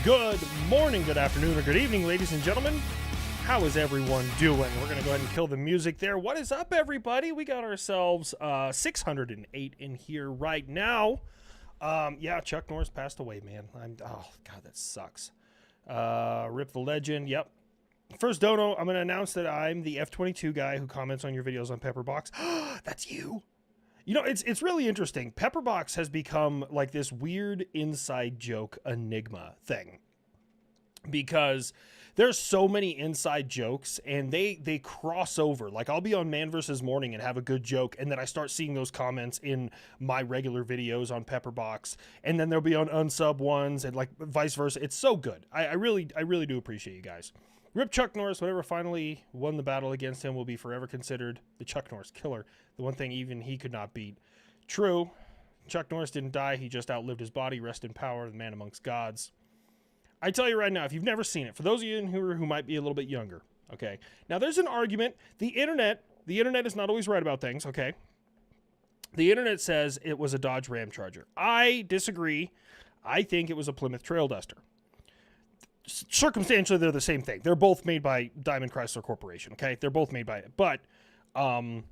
Good morning, good afternoon, or good evening, ladies and gentlemen. How is everyone doing? We're going to go ahead and kill the music there. What is up, everybody? We got ourselves 608 in here right now. Yeah, Chuck Norris passed away, man. Oh, God, that sucks. Rip the legend, yep. First dono, I'm going to announce that I'm the F-22 guy who comments on your videos on Pepperbox. That's you. You know, it's really interesting. Pepperbox has become like this weird inside joke enigma thing, because there's so many inside jokes and they cross over. Like, I'll be on Man vs. Morning and have a good joke, and then I start seeing those comments in my regular videos on Pepperbox, and then they'll be on unsub ones, and like vice versa. It's so good. I really do appreciate you guys. Rip Chuck Norris, whatever finally won the battle against him will be forever considered the Chuck Norris killer. The one thing even he could not beat. True, Chuck Norris didn't die. He just outlived his body. Rest in power, the man amongst gods. I tell you right now, if you've never seen it, for those of you who might be a little bit younger, okay? Now, there's an argument. The internet is not always right about things, okay? The internet says it was a Dodge Ram Charger. I disagree. I think it was a Plymouth Trail Duster. Circumstantially, they're the same thing. They're both made by Diamond Chrysler Corporation, okay? They're both made by it. But Ram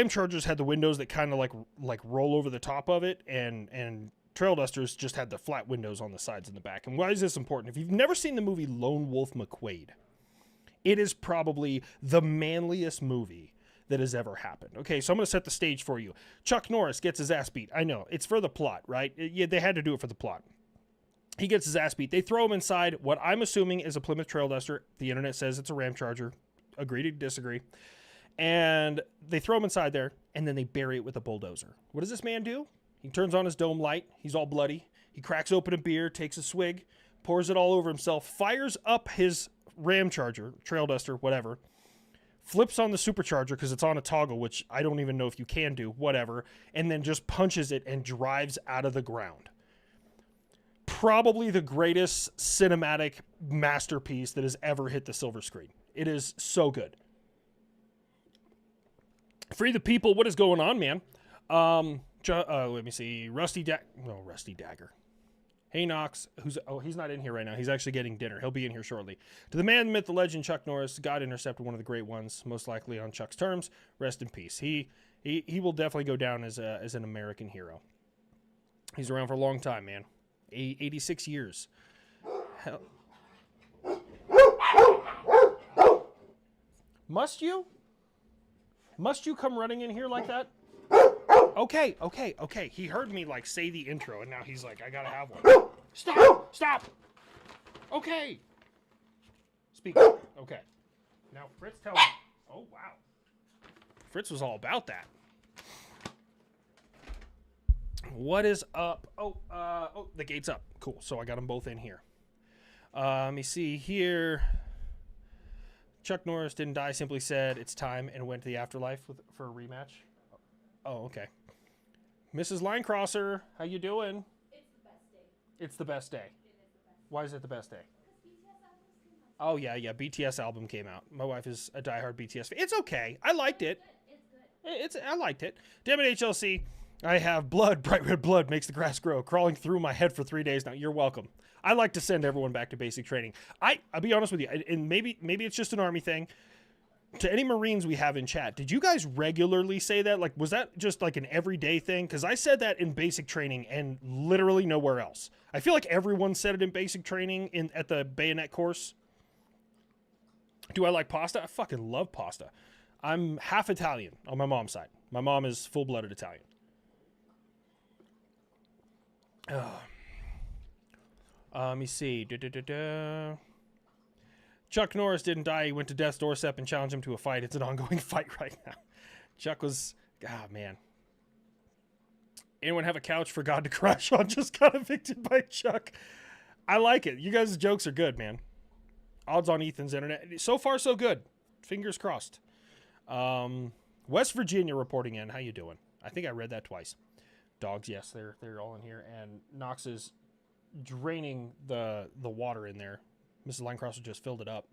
Chargers had the windows that kind of like roll over the top of it, and Trail Dusters just had the flat windows on the sides and the back. And why is this important? If you've never seen the movie Lone Wolf McQuade, it is probably the manliest movie that has ever happened. Okay, so I'm going to set the stage for you. Chuck Norris gets his ass beat. I know, it's for the plot, right? Yeah, they had to do it for the plot. He gets his ass beat. They throw him inside what I'm assuming is a Plymouth Trail Duster. The internet says it's a Ram Charger. Agree to disagree. And they throw him inside there, and then they bury it with a bulldozer. What does this man do? He turns on his dome light. He's all bloody. He cracks open a beer, takes a swig, pours it all over himself, fires up his Ram Charger, Trail Duster, whatever, flips on the supercharger because it's on a toggle, which I don't even know if you can do, whatever, and then just punches it and drives out of the ground. Probably the greatest cinematic masterpiece that has ever hit the silver screen. It is so good. Free the people. What is going on, man? Let me see. Rusty Dagger. Hey, Knox. He's not in here right now. He's actually getting dinner. He'll be in here shortly. To the man, the myth, the legend, Chuck Norris. God intercepted one of the great ones, most likely on Chuck's terms. Rest in peace. He will definitely go down as an American hero. He's around for a long time, man. 86 years. Hell. Must you? Must you come running in here like that? Okay. He heard me like say the intro, and now he's like, I gotta have one. Stop! Okay. Speak. Okay. Now Fritz tell me. Oh wow. Fritz was all about that. What is up? Oh, the gate's up. Cool. So I got them both in here. Let me see here. Chuck Norris didn't die, simply said it's time and went to the afterlife for a rematch. Oh, okay. Mrs. Linecrosser, how you doing? It's the best day. It's the best day. It is the best. Why is it the best day? Because BTS albums came out. Oh, yeah. BTS album came out. My wife is a diehard BTS fan. It's okay. I liked it. It's good. I liked it. Damn it, HLC. I have blood. Bright red blood makes the grass grow. Crawling through my head for 3 days now. You're welcome. I like to send everyone back to basic training. I'll be honest with you, and maybe it's just an Army thing. To any Marines we have in chat, did you guys regularly say that? Like, was that just like an everyday thing? Because I said that in basic training and literally nowhere else. I feel like everyone said it in basic training at the bayonet course. Do I like pasta? I fucking love pasta. I'm half Italian on my mom's side. My mom is full-blooded Italian. Let me see. Chuck Norris didn't die. He went to death's doorstep and challenged him to a fight. It's an ongoing fight right now. Chuck was... man. Anyone have a couch for God to crash on? Just got evicted by Chuck. I like it. You guys' jokes are good, man. Odds on Ethan's internet. So far, so good. Fingers crossed. West Virginia reporting in. How you doing? I think I read that twice. Dogs, yes, they're all in here. And Knox is draining the water in there. Mrs. Linecrosser just filled it up.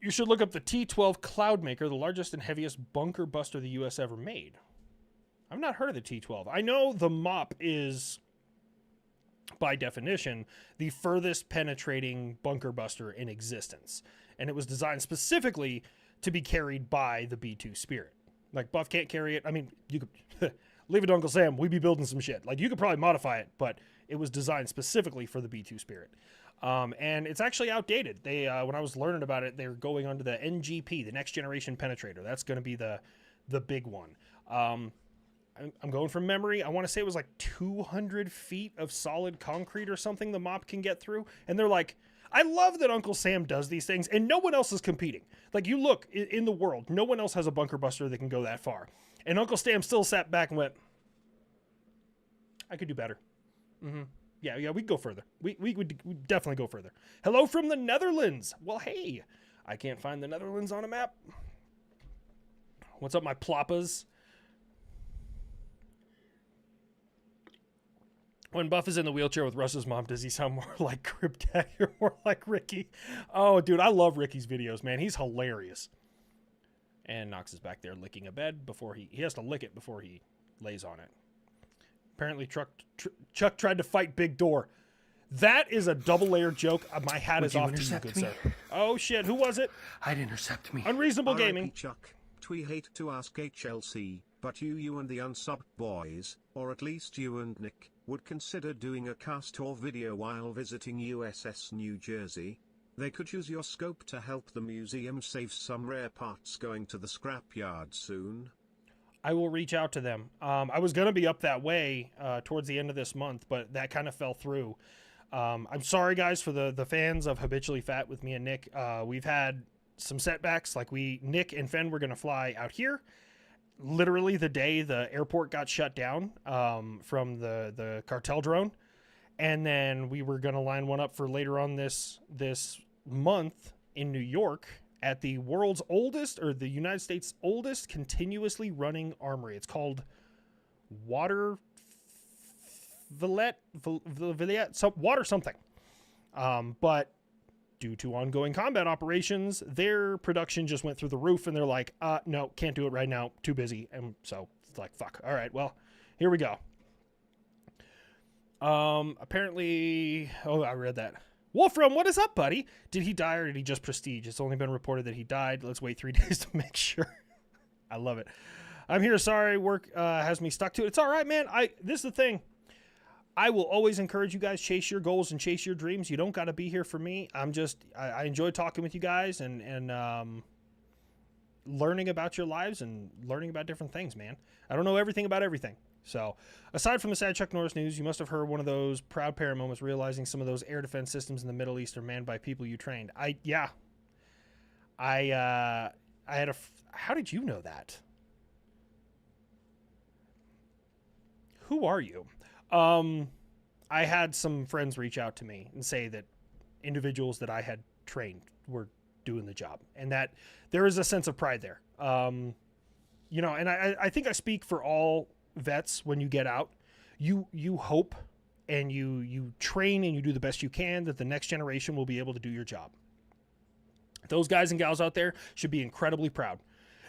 You should look up the T-12 Cloudmaker, the largest and heaviest bunker buster the U.S. ever made. I've not heard of the T12. I know the MOP is, by definition, the furthest penetrating bunker buster in existence. And it was designed specifically to be carried by the B2 Spirit. Like, Buff can't carry it. I mean, you could leave it to Uncle Sam. We'd be building some shit. Like, you could probably modify it, but it was designed specifically for the B2 Spirit. And it's actually outdated. They, when I was learning about it, they're going onto the NGP, the Next Generation Penetrator. That's going to be the big one. I'm going from memory. I want to say it was like 200 feet of solid concrete or something the MOP can get through. And they're like, I love that Uncle Sam does these things and no one else is competing. Like, you look in the world, no one else has a bunker buster that can go that far. And Uncle Sam still sat back and went, I could do better. Yeah, we'd go further. We'd definitely go further. Hello from the Netherlands. Well, hey, I can't find the Netherlands on a map. What's up, my ploppas? When Buff is in the wheelchair with Russ's mom, does he sound more like Cryptech or more like Ricky? Oh, dude, I love Ricky's videos, man. He's hilarious. And Knox is back there licking a bed before he has to lick it before he lays on it. Apparently, Chuck tried to fight Big Door. That is a double-layered joke. My hat is off to you, good sir. Oh, shit. Who was it? I'd intercept me. Unreasonable RIP Gaming. Chuck, we hate to ask HLC, but you and the unsubbed boys, or at least you and Nick, would consider doing a cast or video while visiting USS New Jersey. They could use your scope to help the museum save some rare parts going to the scrapyard soon. I will reach out to them. I was going to be up that way towards the end of this month, but that kind of fell through. I'm sorry, guys, for the fans of Habitually Fat with me and Nick. We've had some setbacks. Like, Nick and Fen were going to fly out here literally the day the airport got shut down from the cartel drone. And then we were going to line one up for later on this month in New York at the world's oldest, or the United States' oldest, continuously running armory. It's called Water something. But due to ongoing combat operations, their production just went through the roof, and they're like, no, can't do it right now. Too busy. And so it's like, fuck. All right, well, here we go. Apparently, oh, I read that. Wolfram, what is up, buddy? Did he die or did he just prestige? It's only been reported that he died. Let's wait 3 days to make sure. I love it. I'm here. Sorry, work has me stuck to it. It's all right, man. This is the thing. I will always encourage you guys, chase your goals and chase your dreams. You don't got to be here for me. I enjoy talking with you guys and learning about your lives and learning about different things, man. I don't know everything about everything. So, aside from the sad Chuck Norris news, you must have heard one of those proud parent moments realizing some of those air defense systems in the Middle East are manned by people you trained. I had how did you know that? Who are you? I had some friends reach out to me and say that individuals that I had trained were doing the job, and that there is a sense of pride there. You know, and I think I speak for all vets. When you get out, you hope and you train and you do the best you can that the next generation will be able to do your job. Those guys and gals out there should be incredibly proud.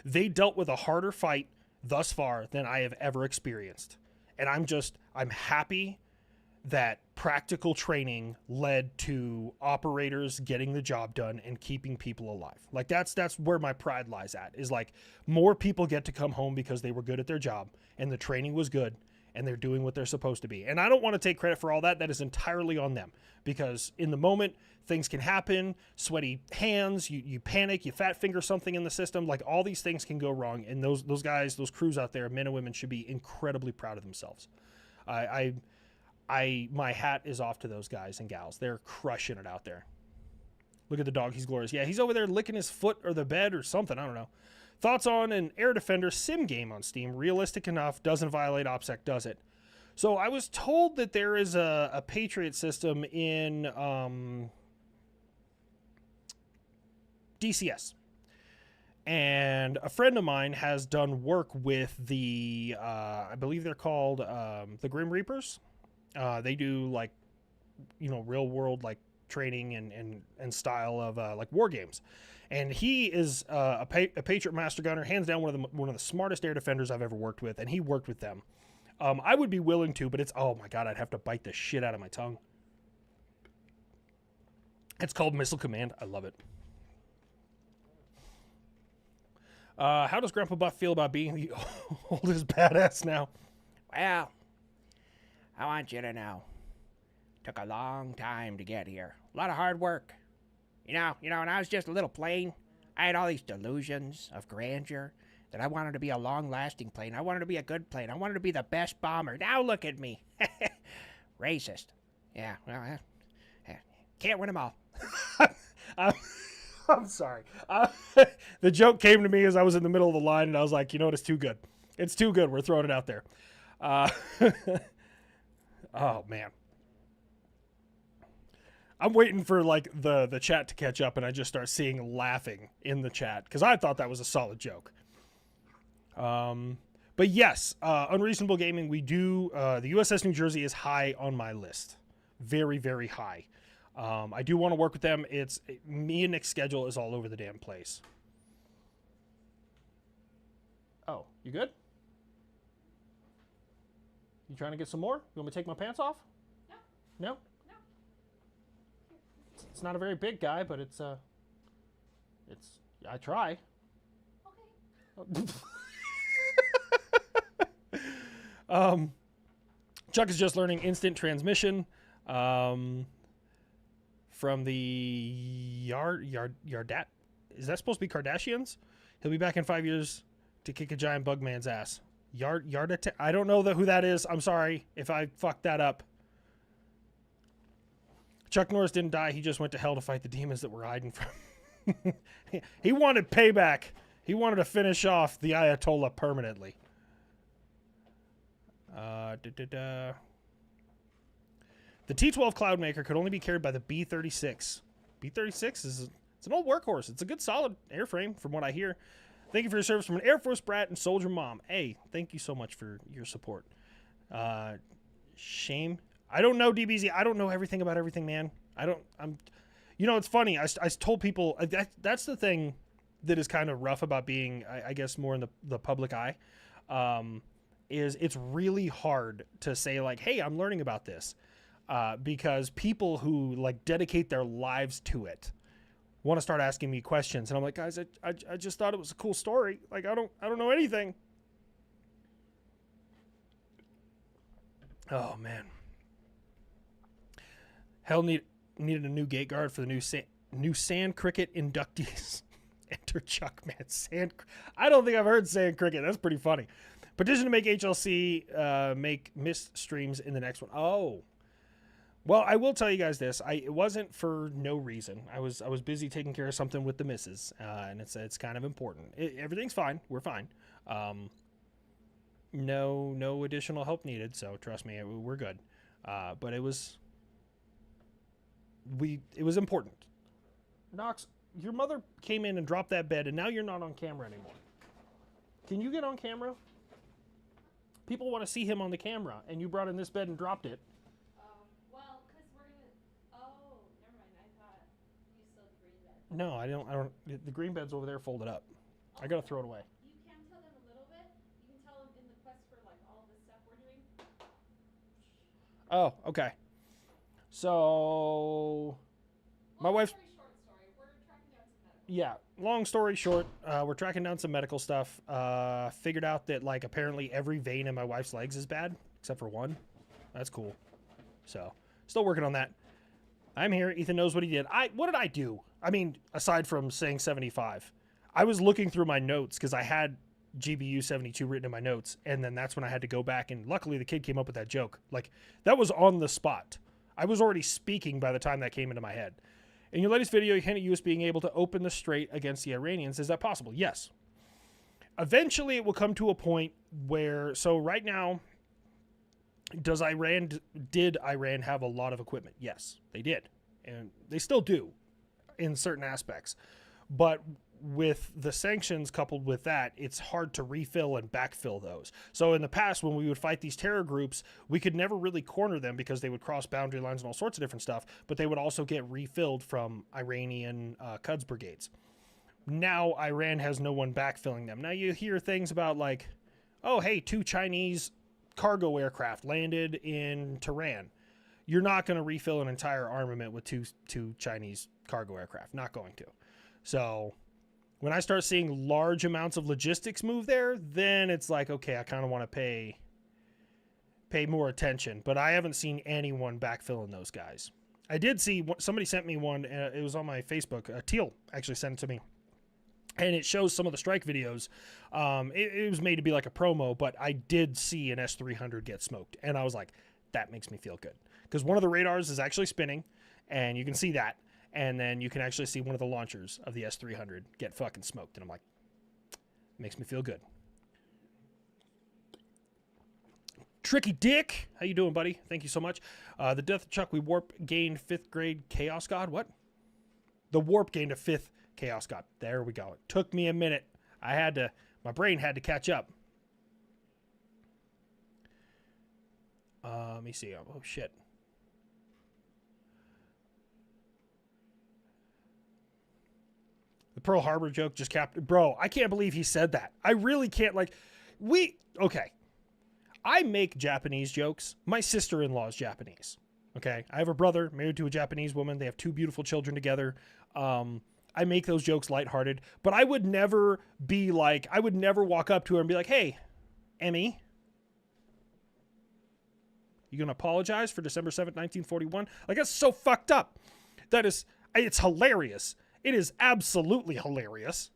They dealt with a harder fight thus far than I have ever experienced. And I'm happy that practical training led to operators getting the job done and keeping people alive. Like, that's where my pride lies at, is like, more people get to come home because they were good at their job and the training was good and they're doing what they're supposed to be. And I don't want to take credit for all that. That is entirely on them, because in the moment things can happen, sweaty hands, you panic, you fat finger something in the system. Like, all these things can go wrong. And those guys, those crews out there, men and women, should be incredibly proud of themselves. My hat is off to those guys and gals. They're crushing it out there. Look at the dog. He's glorious. Yeah, he's over there licking his foot or the bed or something. I don't know. Thoughts on an Air Defender sim game on Steam? Realistic enough, doesn't violate OPSEC, does it? So I was told that there is a Patriot system in DCS. And a friend of mine has done work with the, I believe they're called the Grim Reapers. They do, like, you know, real world, like, training and style of like war games. And he is a Patriot master gunner, hands down one of the smartest air defenders I've ever worked with, and he worked with them. I would be willing to, but it's, oh my God, I'd have to bite the shit out of my tongue. It's called Missile Command. I love it. How does Grandpa Buff feel about being the oldest badass now? Well, I want you to know, took a long time to get here. A lot of hard work. You know, when I was just a little plane, I had all these delusions of grandeur that I wanted to be a long-lasting plane. I wanted to be a good plane. I wanted to be the best bomber. Now look at me. Racist. Yeah, well, can't win them all. I'm sorry. The joke came to me as I was in the middle of the line, and I was like, you know what? It's too good. It's too good. We're throwing it out there. Oh, man. I'm waiting for, like, the chat to catch up, and I just start seeing laughing in the chat, because I thought that was a solid joke. But yes, Unreasonable Gaming, we do, the USS New Jersey is high on my list. Very, very high. I do want to work with them. Me and Nick's schedule is all over the damn place. Oh, you good? You trying to get some more? You want me to take my pants off? No. No? No. It's not a very big guy, but it's I try. Okay. Chuck is just learning instant transmission from the Yardat. Is that supposed to be Kardashians? He'll be back in 5 years to kick a giant bug man's ass. Yardat. I don't know who that is. I'm sorry if I fucked that up. Chuck Norris didn't die. He just went to hell to fight the demons that we're hiding from. He wanted payback. He wanted to finish off the Ayatollah permanently. The T-12 Cloudmaker could only be carried by the B-36. B-36 it's an old workhorse. It's a good, solid airframe from what I hear. Thank you for your service from an Air Force brat and soldier mom. Hey, thank you so much for your support. Shame. I don't know, DBZ. I don't know everything about everything, man. You know, it's funny. I told people, that's the thing that is kind of rough about being, I guess, more in the public eye, is it's really hard to say, like, hey, I'm learning about this, because people who, like, dedicate their lives to it want to start asking me questions. And I'm like, guys, I just thought it was a cool story. Like, I don't know anything. Oh, man. Hell needed a new gate guard for the new sand cricket inductees. Enter Chuck, man. I don't think I've heard sand cricket. That's pretty funny. Petition to make HLC make missed streams in the next one. Oh. Well, I will tell you guys this. It wasn't for no reason. I was busy taking care of something with the missus, and it's kind of important. Everything's fine. We're fine. No additional help needed, so trust me, we're good. But it was important. Knox, your mother came in and dropped that bed, and now you're not on camera anymore. Can you get on camera? People want to see him on the camera, and you brought in this bed and dropped it. Well, because we're going to... Oh, never mind. I thought you still had the green bed. No, I don't. The green bed's over there folded up. I got to throw it away. You can tell them a little bit. You can tell them in the quest for, like, all the stuff we're doing. Oh, okay. So... My wife... Short story. We're tracking down some medical. Yeah, long story short, we're tracking down some medical stuff. Figured out that, like, apparently every vein in my wife's legs is bad, except for one. That's cool. So, still working on that. I'm here. Ethan knows what he did. What did I do? I mean, aside from saying 75, I was looking through my notes because I had GBU 72 written in my notes, and then that's when I had to go back, and luckily the kid came up with that joke. Like, that was on the spot. I was already speaking by the time that came into my head. In your latest video, you hinted at US being able to open the strait against the Iranians. Is that possible? Yes. Eventually, it will come to a point where... So right now, did Iran have a lot of equipment? Yes, they did. And they still do in certain aspects. But with the sanctions coupled with that, it's hard to refill and backfill those. So in the past, when we would fight these terror groups, we could never really corner them because they would cross boundary lines and all sorts of different stuff, but they would also get refilled from Iranian Quds brigades. now Iran has no one backfilling them. Now you hear things about like, oh, hey, 2 Chinese cargo aircraft landed in Tehran. You're not going to refill an entire armament with two Chinese cargo aircraft. Not going to. So when I start seeing large amounts of logistics move there, then it's like, okay, I kind of want to pay more attention. But I haven't seen anyone backfilling those guys. I did see, somebody sent me one. It was on my Facebook. Teal actually sent it to me. And it shows some of the strike videos. It was made to be like a promo, but I did see an S-300 get smoked. And I was like, that makes me feel good. Because one of the radars is actually spinning, and you can see that. And then you can actually see one of the launchers of the S-300 get fucking smoked. And I'm like, makes me feel good. Tricky Dick, how you doing, buddy? Thank you so much. The death of Chuck, we warp gained 5th grade Chaos God. What? The warp gained a 5th Chaos God. There we go. It took me a minute. My brain had to catch up. Let me see. Oh, shit. The Pearl Harbor joke just capped. Bro, I can't believe he said that. I really can't. Okay. I make Japanese jokes. My sister-in-law is Japanese. Okay. I have a brother married to a Japanese woman. They have 2 beautiful children together. I make those jokes lighthearted, but I would never walk up to her and be like, hey, Emmy, you going to apologize for December 7th, 1941? Like, that's so fucked up. It's hilarious. It is absolutely hilarious.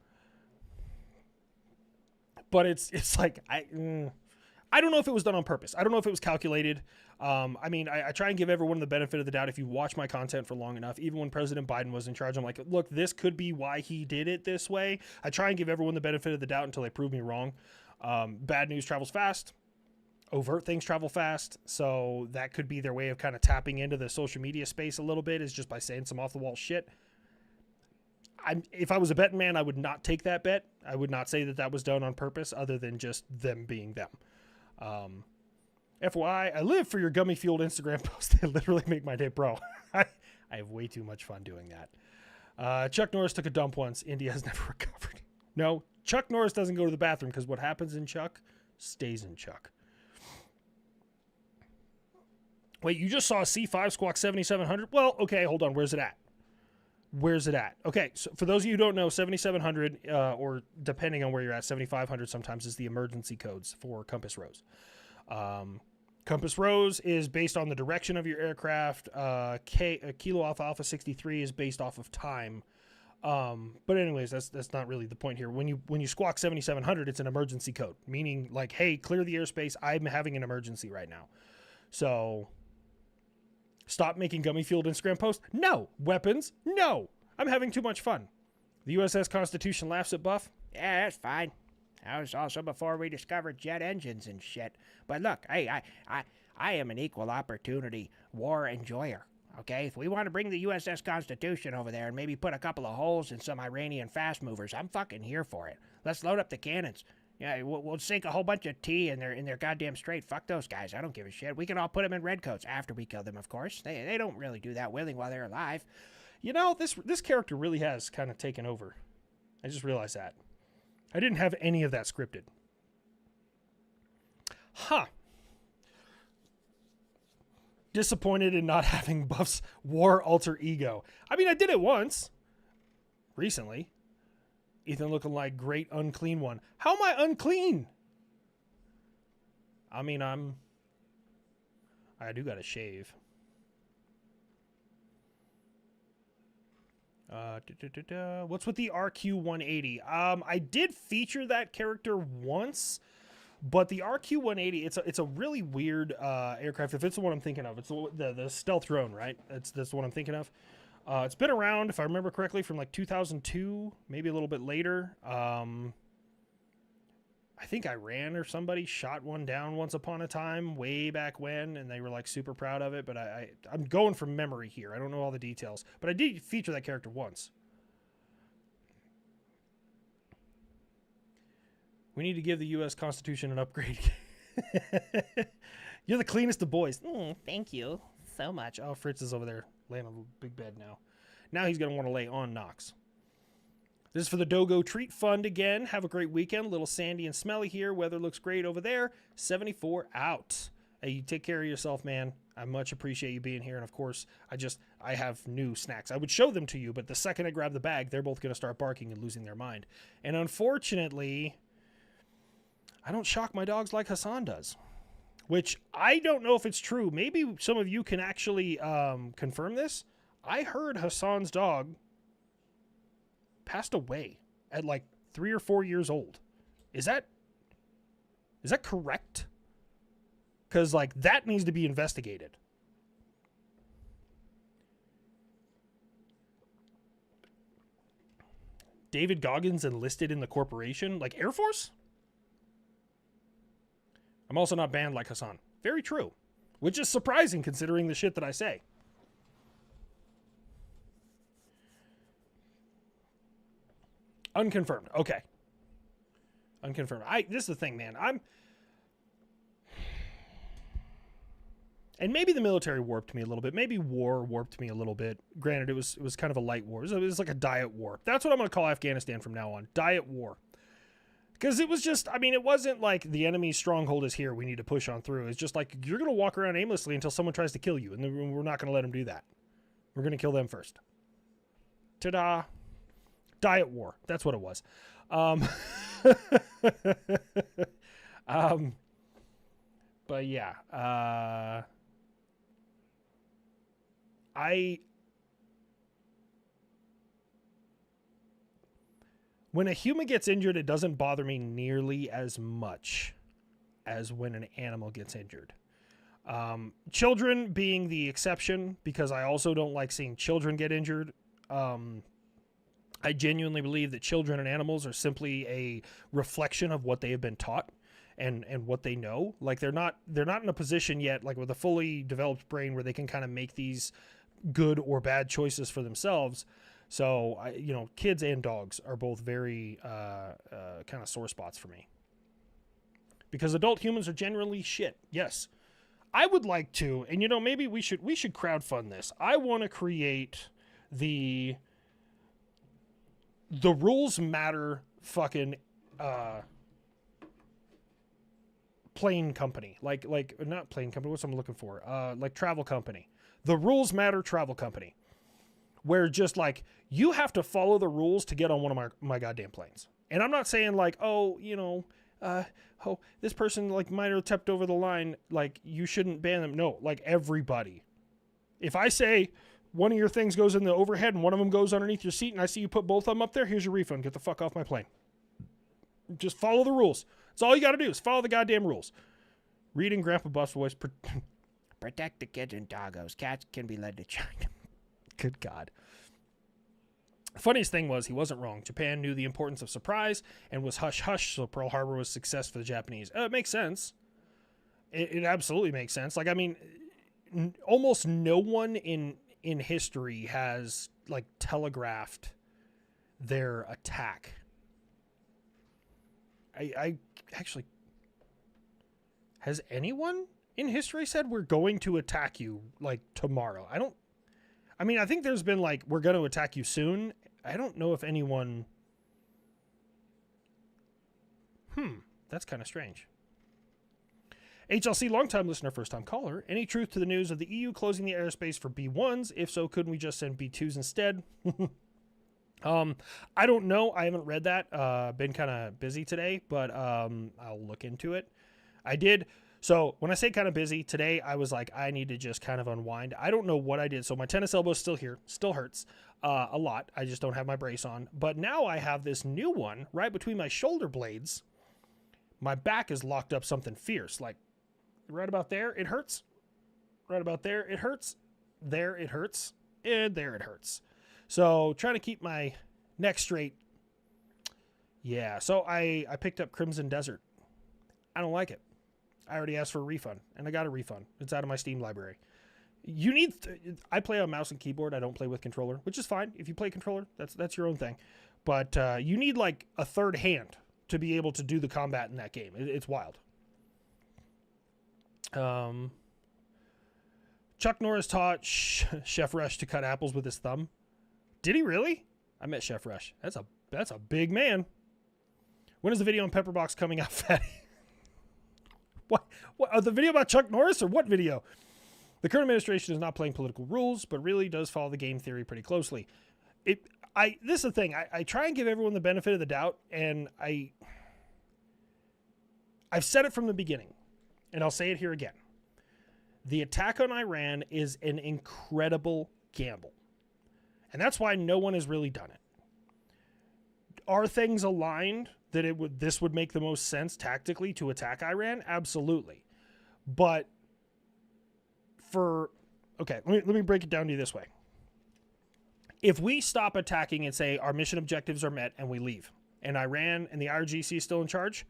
But it's like, I don't know if it was done on purpose. I don't know if it was calculated. I try and give everyone the benefit of the doubt. If you watch my content for long enough, even when President Biden was in charge, I'm like, look, this could be why he did it this way. I try and give everyone the benefit of the doubt until they prove me wrong. Bad news travels fast. Overt things travel fast. So that could be their way of kind of tapping into the social media space a little bit, is just by saying some off the wall shit. If I was a betting man, I would not take that bet. I would not say that was done on purpose, other than just them being them. FYI, I live for your gummy fueled Instagram posts. They literally make my day, bro. I have way too much fun doing that. Chuck Norris took a dump once. India has never recovered. No, Chuck Norris doesn't go to the bathroom, because what happens in Chuck stays in Chuck. Wait, you just saw a C5 squawk 7700? Well, okay, hold on. Where's it at? Okay, so for those of you who don't know, 7700, or depending on where you're at, 7500 sometimes is the emergency codes for compass rose. Compass rose is based on the direction of your aircraft. Kilo Alpha 63 is based off of time. But anyways, that's not really the point here. When you squawk 7700, it's an emergency code, meaning like, hey, clear the airspace. I'm having an emergency right now. So stop making gummy fueled Instagram posts. No. Weapons. No. I'm having too much fun. The USS Constitution laughs at Buff. Yeah, that's fine. That was also before we discovered jet engines and shit. But look, I am an equal opportunity war enjoyer. Okay, if we want to bring the USS Constitution over there and maybe put a couple of holes in some Iranian fast movers, I'm fucking here for it. Let's load up the cannons. Yeah, we'll sink a whole bunch of tea in their goddamn strait. Fuck those guys. I don't give a shit. We can all put them in redcoats after we kill them, of course. They don't really do that willing while they're alive. You know, this character really has kind of taken over. I just realized that. I didn't have any of that scripted. Huh. Disappointed in not having Buff's war alter ego. I mean, I did it once. Recently. Ethan looking like great unclean one. How am I unclean? I mean, I do gotta shave. What's with the RQ-180? I did feature that character once, but the RQ-180, it's a really weird aircraft. If it's the one I'm thinking of, it's the stealth drone, right? That's the one I'm thinking of. It's been around, if I remember correctly, from like 2002, maybe a little bit later. I think Iran or somebody shot one down once upon a time, way back when, and they were like super proud of it. But I'm going from memory here. I don't know all the details, but I did feature that character once. We need to give the U.S. Constitution an upgrade. You're the cleanest of boys. Thank you so much. Oh, Fritz is over there laying on a big bed now. Now he's going to want to lay on Knox. This is for the Dogo Treat Fund again. Have a great weekend. A little sandy and smelly here. Weather looks great over there. 74 out. Hey, you take care of yourself, man. I much appreciate you being here. And of course, I have new snacks. I would show them to you, but the second I grab the bag, they're both going to start barking and losing their mind. And unfortunately, I don't shock my dogs like Hassan does, which I don't know if it's true. Maybe some of you can actually confirm this. I heard Hassan's dog passed away at like 3 or 4 years old. Is that correct? Because like that needs to be investigated. David Goggins enlisted in the corporation, like Air Force? I'm also not banned like Hassan. Very true. Which is surprising considering the shit that I say. Unconfirmed. Okay. Unconfirmed. This is the thing, man. And maybe the military warped me a little bit. Maybe war warped me a little bit. Granted, it was kind of a light war. It was like a diet war. That's what I'm going to call Afghanistan from now on. Diet war. Because it was just, I mean, it wasn't like the enemy's stronghold is here, we need to push on through. It's just like, you're going to walk around aimlessly until someone tries to kill you. And then we're not going to let them do that. We're going to kill them first. Ta-da. Diet war. That's what it was. But yeah, when a human gets injured, it doesn't bother me nearly as much as when an animal gets injured. Children being the exception, because I also don't like seeing children get injured. I genuinely believe that children and animals are simply a reflection of what they have been taught and what they know. Like they're not in a position yet, like with a fully developed brain, where they can kind of make these good or bad choices for themselves. So, kids and dogs are both very kind of sore spots for me. Because adult humans are generally shit. Yes. I would like to, and maybe we should crowdfund this. I want to create the rules matter fucking plane company. Like not plane company, what's I'm looking for? Like travel company. The rules matter travel company. Where just like you have to follow the rules to get on one of my goddamn planes. And I'm not saying like, this person like might have stepped over the line, like you shouldn't ban them. No, like everybody. If I say one of your things goes in the overhead and one of them goes underneath your seat and I see you put both of them up there, here's your refund. Get the fuck off my plane. Just follow the rules. That's all you got to do is follow the goddamn rules. Reading Grandpa Buff's voice. Protect the kids and doggos. Cats can be led to China. Good God. Funniest thing was he wasn't wrong. Japan knew the importance of surprise and was hush-hush, so Pearl Harbor was a success for the Japanese. It makes sense. It absolutely makes sense. Like, I mean, almost no one in history has, like, telegraphed their attack. I actually... Has anyone in history said we're going to attack you, like, tomorrow? I think there's been, like, we're going to attack you soon. I don't know if anyone... That's kind of strange. HLC, long-time listener, first-time caller. Any truth to the news of the EU closing the airspace for B1s? If so, couldn't we just send B2s instead? I don't know. I haven't read that. Been kind of busy today, but I'll look into it. I did... So when I say kind of busy, today I was like, I need to just kind of unwind. I don't know what I did. So my tennis elbow is still here, still hurts a lot. I just don't have my brace on. But now I have this new one right between my shoulder blades. My back is locked up something fierce. Like right about there, it hurts. Right about there, it hurts. There, it hurts. And there, it hurts. So trying to keep my neck straight. Yeah, so I picked up Crimson Desert. I don't like it. I already asked for a refund, and I got a refund. It's out of my Steam library. I play on mouse and keyboard. I don't play with controller, which is fine. If you play controller, that's your own thing. But you need like a third hand to be able to do the combat in that game. It's wild. Chuck Norris taught Chef Rush to cut apples with his thumb. Did he really? I met Chef Rush. That's a That's a big man. When is the video on Pepperbox coming out, Fatty? What? The video about Chuck Norris or what video? The current administration is not playing political rules, but really does follow the game theory pretty closely. This is the thing. I try and give everyone the benefit of the doubt, and I've said it from the beginning, and I'll say it here again. The attack on Iran is an incredible gamble, and that's why no one has really done it. Are things aligned that this would make the most sense tactically to attack Iran? Absolutely. But let me break it down to you this way. If we stop attacking and say our mission objectives are met and we leave, and Iran and the IRGC is still in charge,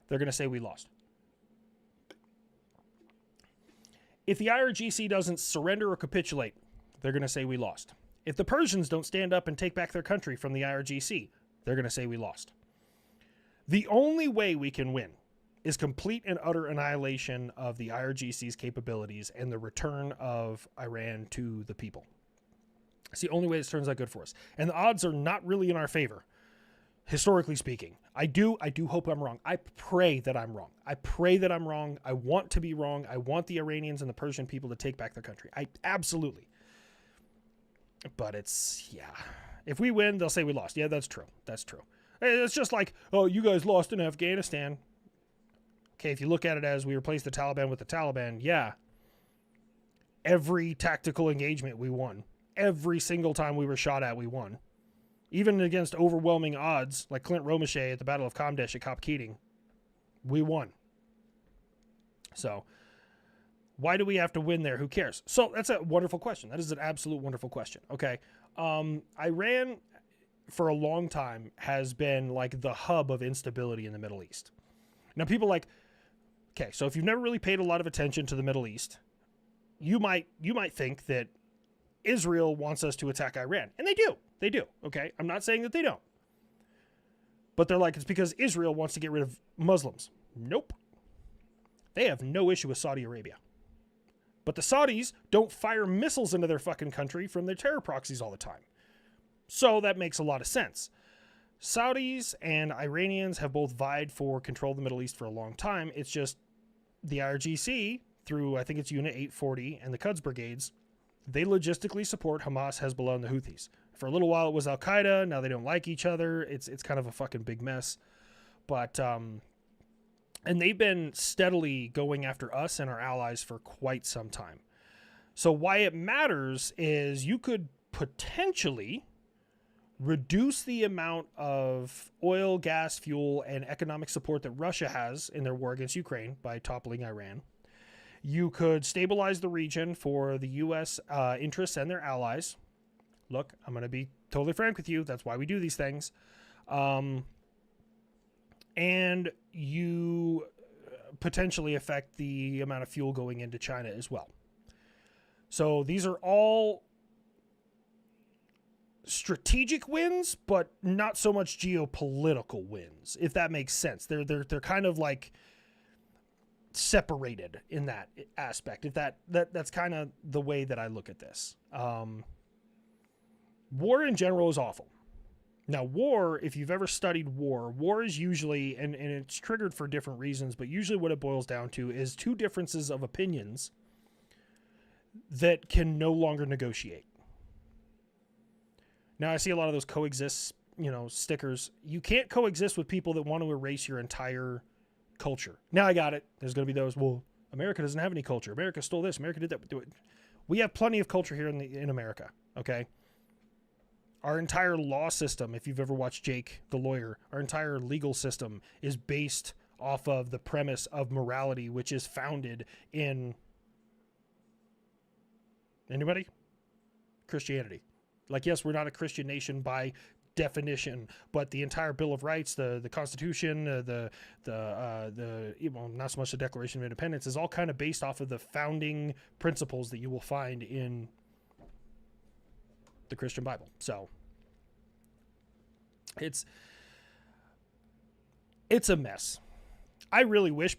they're going to say we lost. If the IRGC doesn't surrender or capitulate, they're going to say we lost. If the Persians don't stand up and take back their country from the IRGC, they're going to say we lost. The only way we can win is complete and utter annihilation of the IRGC's capabilities and the return of Iran to the people. It's the only way this turns out good for us. And the odds are not really in our favor, historically speaking. I do hope I'm wrong. I pray that I'm wrong. I pray that I'm wrong. I want to be wrong. I want the Iranians and the Persian people to take back their country. Absolutely. But if we win, they'll say we lost. Yeah, that's true. That's true. It's just like, oh, you guys lost in Afghanistan. Okay, if you look at it as we replaced the Taliban with the Taliban, yeah. Every tactical engagement, we won. Every single time we were shot at, we won. Even against overwhelming odds, like Clint Romeshay at the Battle of Kamdesh at Kop Keating, we won. So, why do we have to win there? Who cares? So, that's a wonderful question. That is an absolute wonderful question. Okay. Iran, for a long time, has been like the hub of instability in the Middle East. Now, people okay, so if you've never really paid a lot of attention to the Middle East, you might think that Israel wants us to attack Iran. And they do. They do. Okay. I'm not saying that they don't. But they're like, it's because Israel wants to get rid of Muslims. Nope. They have no issue with Saudi Arabia. But the Saudis don't fire missiles into their fucking country from their terror proxies all the time. So that makes a lot of sense. Saudis and Iranians have both vied for control of the Middle East for a long time. It's just the IRGC, through I think it's Unit 840 and the Quds brigades, they logistically support Hamas, Hezbollah, and the Houthis. For a little while it was Al-Qaeda. Now they don't like each other. It's kind of a fucking big mess. But, and they've been steadily going after us and our allies for quite some time. So why it matters is you could potentially reduce the amount of oil, gas, fuel, and economic support that Russia has in their war against Ukraine by toppling Iran. You could stabilize the region for the U.S. Interests and their allies. Look, I'm going to be totally frank with you. That's why we do these things. And you potentially affect the amount of fuel going into China as well. So these are all strategic wins, but not so much geopolitical wins, if that makes sense. They're kind of like separated in that aspect. If that's kind of the way that I look at this. War in general is awful. Now, war, if you've ever studied war is usually, and it's triggered for different reasons, but usually what it boils down to is two differences of opinions that can no longer negotiate. Now, I see a lot of those coexist, stickers. You can't coexist with people that want to erase your entire culture. Now I got it. There's going to be those, well, America doesn't have any culture. America stole this. America did that. We have plenty of culture here in America, okay? Our entire law system, if you've ever watched Jake the Lawyer, our entire legal system is based off of the premise of morality, which is founded in anybody? Christianity. Like, yes, we're not a Christian nation by definition, but the entire Bill of Rights, the Constitution, not so much the Declaration of Independence, is all kind of based off of the founding principles that you will find in the Christian Bible. So it's a mess. I really wish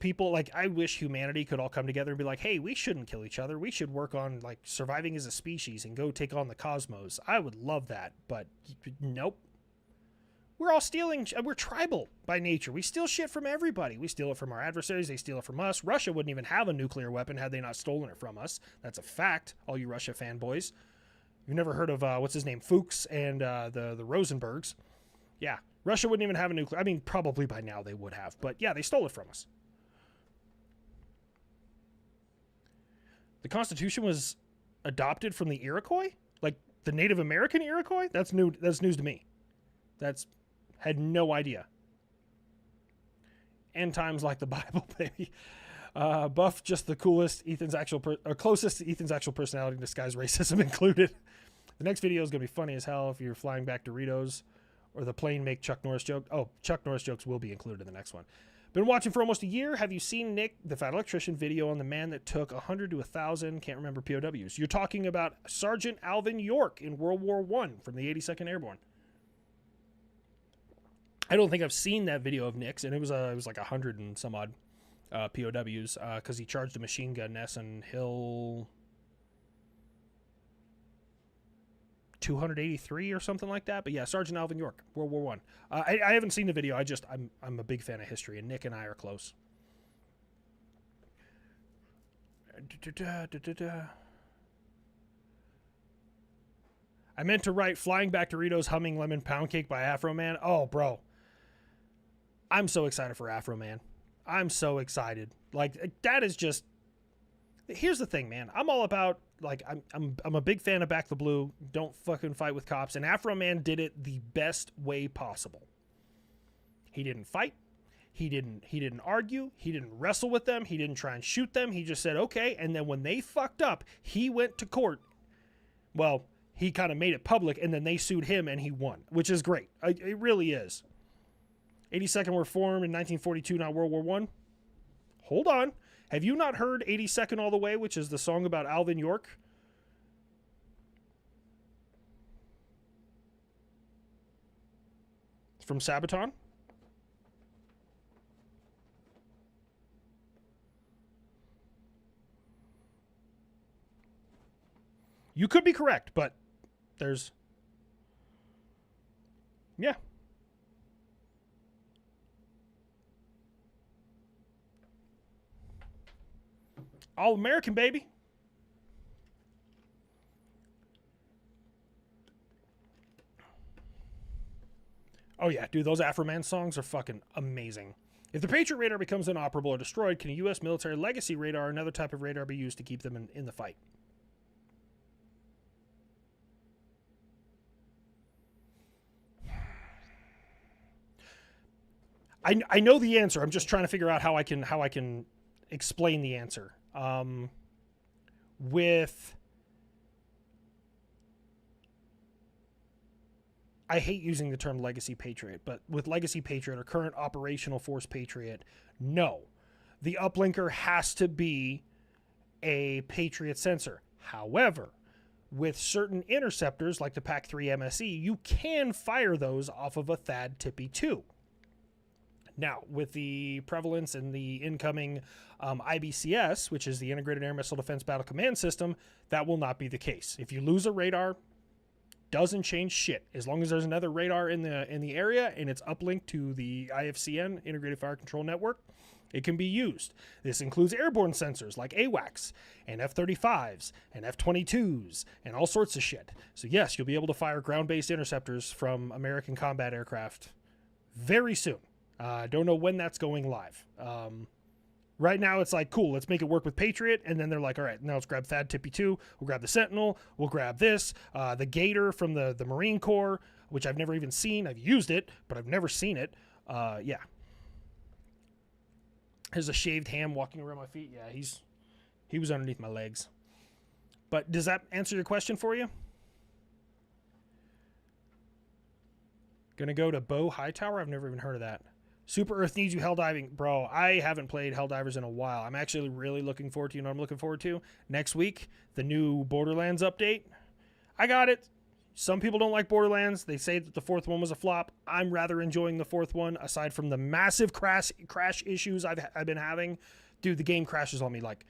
I wish humanity could all come together and be like, hey, we shouldn't kill each other. We should work on like surviving as a species and go take on the cosmos. I would love that, but nope. We're all stealing. We're tribal by nature. We steal shit from everybody. We steal it from our adversaries. They steal it from us. Russia wouldn't even have a nuclear weapon had they not stolen it from us. That's a fact, all you Russia fanboys. You've never heard of, what's his name, Fuchs and the Rosenbergs. Yeah, Russia wouldn't even have a nuclear. I mean, probably by now they would have. But yeah, they stole it from us. The Constitution was adopted from the Iroquois? Like the Native American Iroquois? That's new. That's news to me. Had no idea. End times like the Bible, baby. Buff, just the coolest. Closest to Ethan's actual personality, disguised racism included. The next video is gonna be funny as hell if you're flying back Doritos, or the plane make Chuck Norris joke. Oh, Chuck Norris jokes will be included in the next one. Been watching for almost a year. Have you seen Nick, the Fat Electrician video on the man that took 100 to 1,000, can't remember, POWs? You're talking about Sergeant Alvin York in World War I from the 82nd Airborne. I don't think I've seen that video of Nick's, and it was like 100 and some odd POWs because he charged a machine gun nest and Hill 283 or something like that. But yeah, Sergeant Alvin York, World War I. I haven't seen the video. I'm a big fan of history, and Nick and I are close. I meant to write Flying Back Doritos Humming Lemon Pound Cake by Afro Man. Oh, bro. I'm so excited for Afro Man. I'm so excited. Like, that is just... Here's the thing, man. I'm all about, like, I'm a big fan of Back the Blue. Don't fucking fight with cops. And Afro Man did it the best way possible. He didn't fight. He didn't argue. He didn't wrestle with them. He didn't try and shoot them. He just said, okay. And then when they fucked up, he went to court. Well, he kind of made it public, and then they sued him, and he won, which is great. It really is. 82nd were formed in 1942, not World War I. Hold on. Have you not heard 82nd All the Way, which is the song about Alvin York? It's from Sabaton. You could be correct, but there's... Yeah. All American, baby. Oh, yeah, dude, those Afro Man songs are fucking amazing. If the Patriot radar becomes inoperable or destroyed, can a U.S. military legacy radar or another type of radar be used to keep them in the fight? I know the answer. I'm just trying to figure out how I can explain the answer. I hate using the term Legacy Patriot, but with Legacy Patriot or Current Operational Force Patriot, no. The uplinker has to be a Patriot sensor. However, with certain interceptors like the PAC-3 MSE, you can fire those off of a THAAD TIPI-2. Now, with the prevalence in the incoming IBCS, which is the Integrated Air Missile Defense Battle Command System, that will not be the case. If you lose a radar, doesn't change shit. As long as there's another radar in the area and it's uplinked to the IFCN, Integrated Fire Control Network, it can be used. This includes airborne sensors like AWACS and F-35s and F-22s and all sorts of shit. So yes, you'll be able to fire ground-based interceptors from American combat aircraft very soon. Don't know when that's going live. Right now, it's like, cool, let's make it work with Patriot. And then they're like, all right, now let's grab THAAD TIPI-2. We'll grab the Sentinel. We'll grab this. The Gator from the Marine Corps, which I've never even seen. I've used it, but I've never seen it. Yeah. There's a shaved ham walking around my feet. Yeah, he was underneath my legs. But does that answer your question for you? Gonna go to Bow Hightower? I've never even heard of that. Super Earth needs you Helldiving. Bro, I haven't played Helldivers in a while. I'm actually really looking forward to, you know what I'm looking forward to? Next week, the new Borderlands update. I got it. Some people don't like Borderlands. They say that the fourth one was a flop. I'm rather enjoying the fourth one, aside from the massive crash issues I've been having. Dude, the game crashes on me like...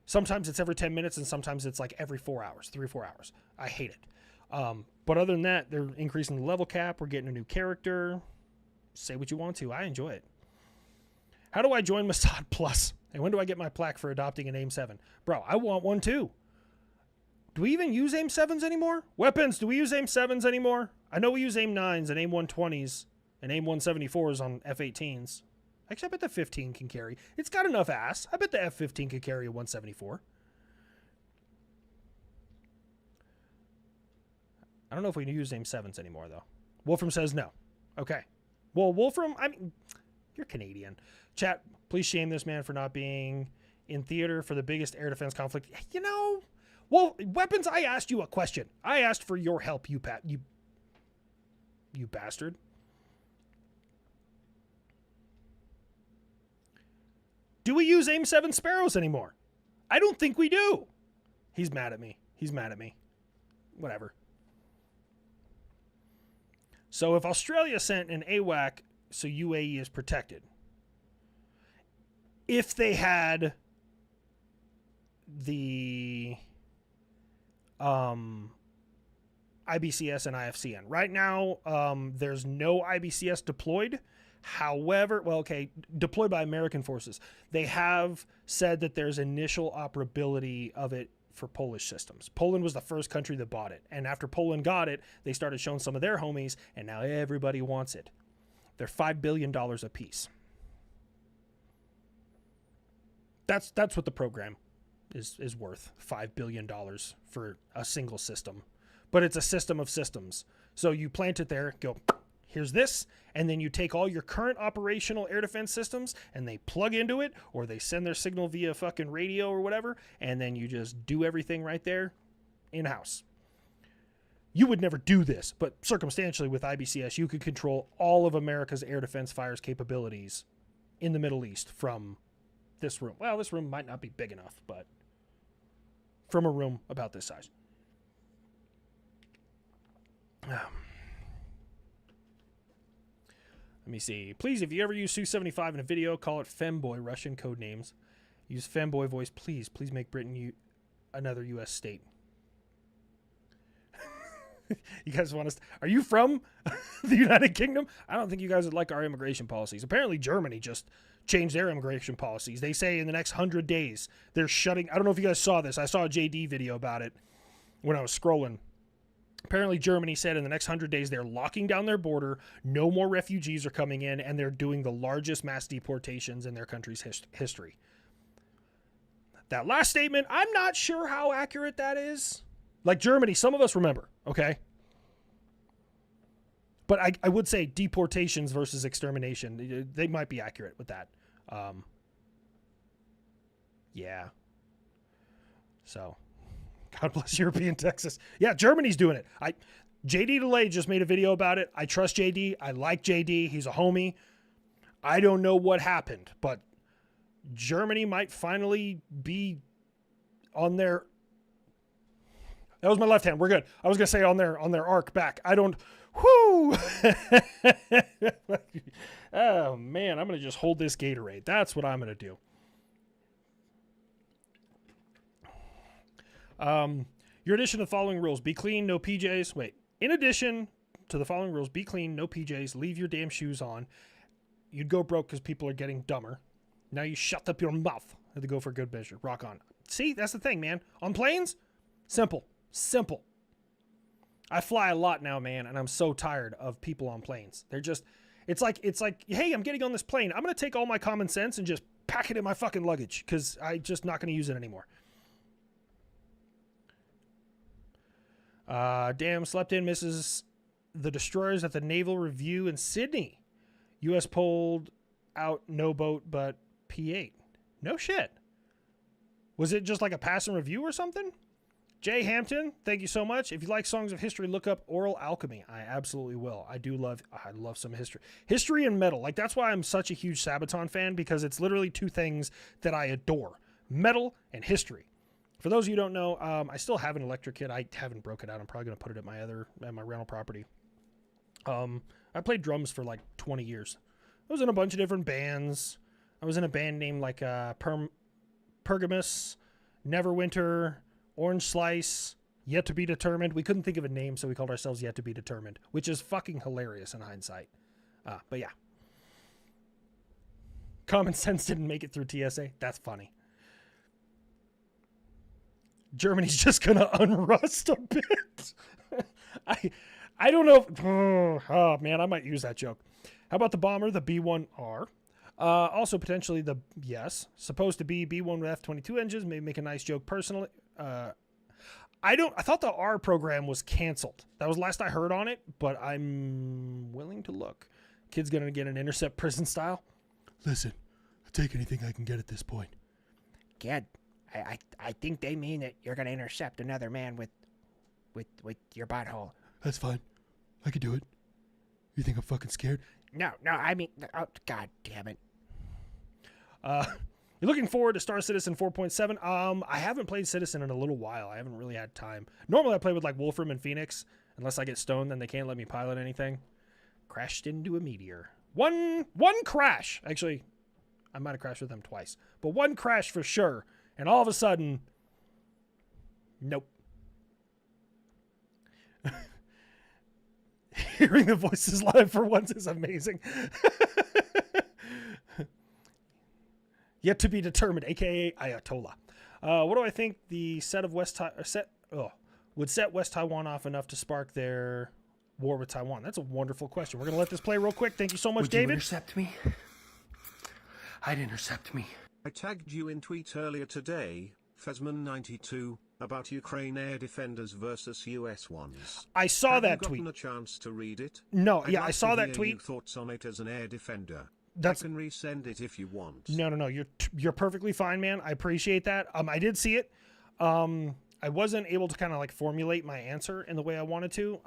Sometimes it's every 10 minutes, and sometimes it's like every 4 hours, 3 or 4 hours. I hate it. But other than that, they're increasing the level cap. We're getting a new character. Say what you want to. I enjoy it. How do I join Mossad Plus? And when do I get my plaque for adopting an AIM-7? Bro, I want one too. Do we even use AIM-7s anymore? Weapons, do we use AIM-7s anymore? I know we use AIM-9s and AIM-120s and AIM-174s on F-18s. Actually, I bet the 15 can carry. It's got enough ass. I bet the F-15 could carry a 174. I don't know if we can use AIM-7s anymore, though. Wolfram says no. Okay. Well, Wolfram, I mean, you're Canadian. Chat, please shame this man for not being in theater for the biggest air defense conflict. You know, well, Weapons, I asked you a question. I asked for your help, you bastard. Do we use AIM-7 Sparrows anymore? I don't think we do. He's mad at me. He's mad at me. Whatever. So if Australia sent an AWAC, so UAE is protected. If they had the IBCS and IFCN. Right now, there's no IBCS deployed. However, well, okay, deployed by American forces. They have said that there's initial operability of it for Polish systems. Poland was the first country that bought it. And after Poland got it, they started showing some of their homies, and now everybody wants it. They're $5 billion a piece. That's what the program is worth, $5 billion for a single system. But it's a system of systems. So you plant it there, go, here's this, and then you take all your current operational air defense systems and they plug into it, or they send their signal via fucking radio or whatever, and then you just do everything right there in-house. You would never do this, but circumstantially with IBCS, you could control all of America's air defense fires capabilities in the Middle East from this room. Well, this room might not be big enough, but from a room about this size. Let me see. Please, if you ever use Su-75 in a video, call it Femboy, Russian code names. Use Femboy voice, please. Please make Britain another U.S. state. You guys want us? Are you from the United Kingdom? I don't think you guys would like our immigration policies. Apparently, Germany just changed their immigration policies. They say in the next 100 days, they're shutting. I don't know if you guys saw this. I saw a JD video about it when I was scrolling. Apparently, Germany said in the next 100 days, they're locking down their border. No more refugees are coming in, and they're doing the largest mass deportations in their country's history. That last statement, I'm not sure how accurate that is. Like Germany, some of us remember, okay? But I would say deportations versus extermination, they might be accurate with that. Yeah. So, God bless European Texas. Yeah, Germany's doing it. JD DeLay just made a video about it. I trust JD. I like JD. He's a homie. I don't know what happened, but Germany might finally be on their... That was my left hand. We're good. I was going to say on their arc back. I don't... Whoo! Oh, man. I'm going to just hold this Gatorade. That's what I'm going to do. Your addition to the following rules. Be clean, no PJs. Wait. In addition to the following rules, be clean, no PJs. Leave your damn shoes on. You'd go broke because people are getting dumber. Now you shut up your mouth. Had to go for a good measure. Rock on. See? That's the thing, man. On planes? Simple. Simple. I fly a lot now, man, and I'm so tired of people on planes. They're just, it's like, hey, I'm getting on this plane. I'm going to take all my common sense and just pack it in my fucking luggage because I'm just not going to use it anymore. Damn, slept in, misses the destroyers at the Naval Review in Sydney. U.S. pulled out no boat, but P8. No shit. Was it just like a pass and review or something? Jay Hampton, thank you so much. If you like songs of history, look up Oral Alchemy. I absolutely will. I love some history. History and metal. Like, that's why I'm such a huge Sabaton fan, because it's literally two things that I adore. Metal and history. For those of you who don't know, I still have an electric kit. I haven't broke it out. I'm probably going to put it at my rental property. I played drums for like 20 years. I was in a bunch of different bands. I was in a band named like Pergamus, Neverwinter, Orange Slice, Yet to be determined. We couldn't think of a name, so we called ourselves Yet to be determined, which is fucking hilarious in hindsight. But yeah. Common sense didn't make it through TSA. That's funny. Germany's just gonna unrust a bit. I don't know. Oh man, I might use that joke. How about the bomber, the B-1R? Also potentially supposed to be B-1 with F-22 engines. Maybe make a nice joke personally. I thought the R program was canceled. That was last I heard on it, but I'm willing to look. Kid's gonna get an intercept prison style. Listen, I'll take anything I can get at this point. Kid, I think they mean that you're gonna intercept another man with your butthole. That's fine. I could do it. You think I'm fucking scared? No, I mean, oh, God damn it. You're looking forward to Star Citizen 4.7. I haven't played Citizen in a little while. I haven't really had time. Normally I play with like Wolfram and Phoenix. Unless I get stoned, then they can't let me pilot anything. Crashed into a meteor. One crash. Actually, I might have crashed with them twice. But one crash for sure. And all of a sudden, nope. Hearing the voices live for once is amazing. Yet to be determined, aka Ayatollah. What do I think the set of would set West Taiwan off enough to spark their war with Taiwan? That's a wonderful question. We're gonna let this play real quick. Thank you so much, Would David. you intercept me? I'd intercept me. I tagged you in tweet earlier today, Fesman92, about Ukraine air defenders versus US ones. I saw Have that you gotten tweet. a chance to read it? No, I'd yeah, like I saw to that hear tweet. your thoughts on it as an air defender. I That's can resend it if you want. no. You're perfectly fine, man. I appreciate that. I did see it. I wasn't able to kind of like formulate my answer in the way I wanted to.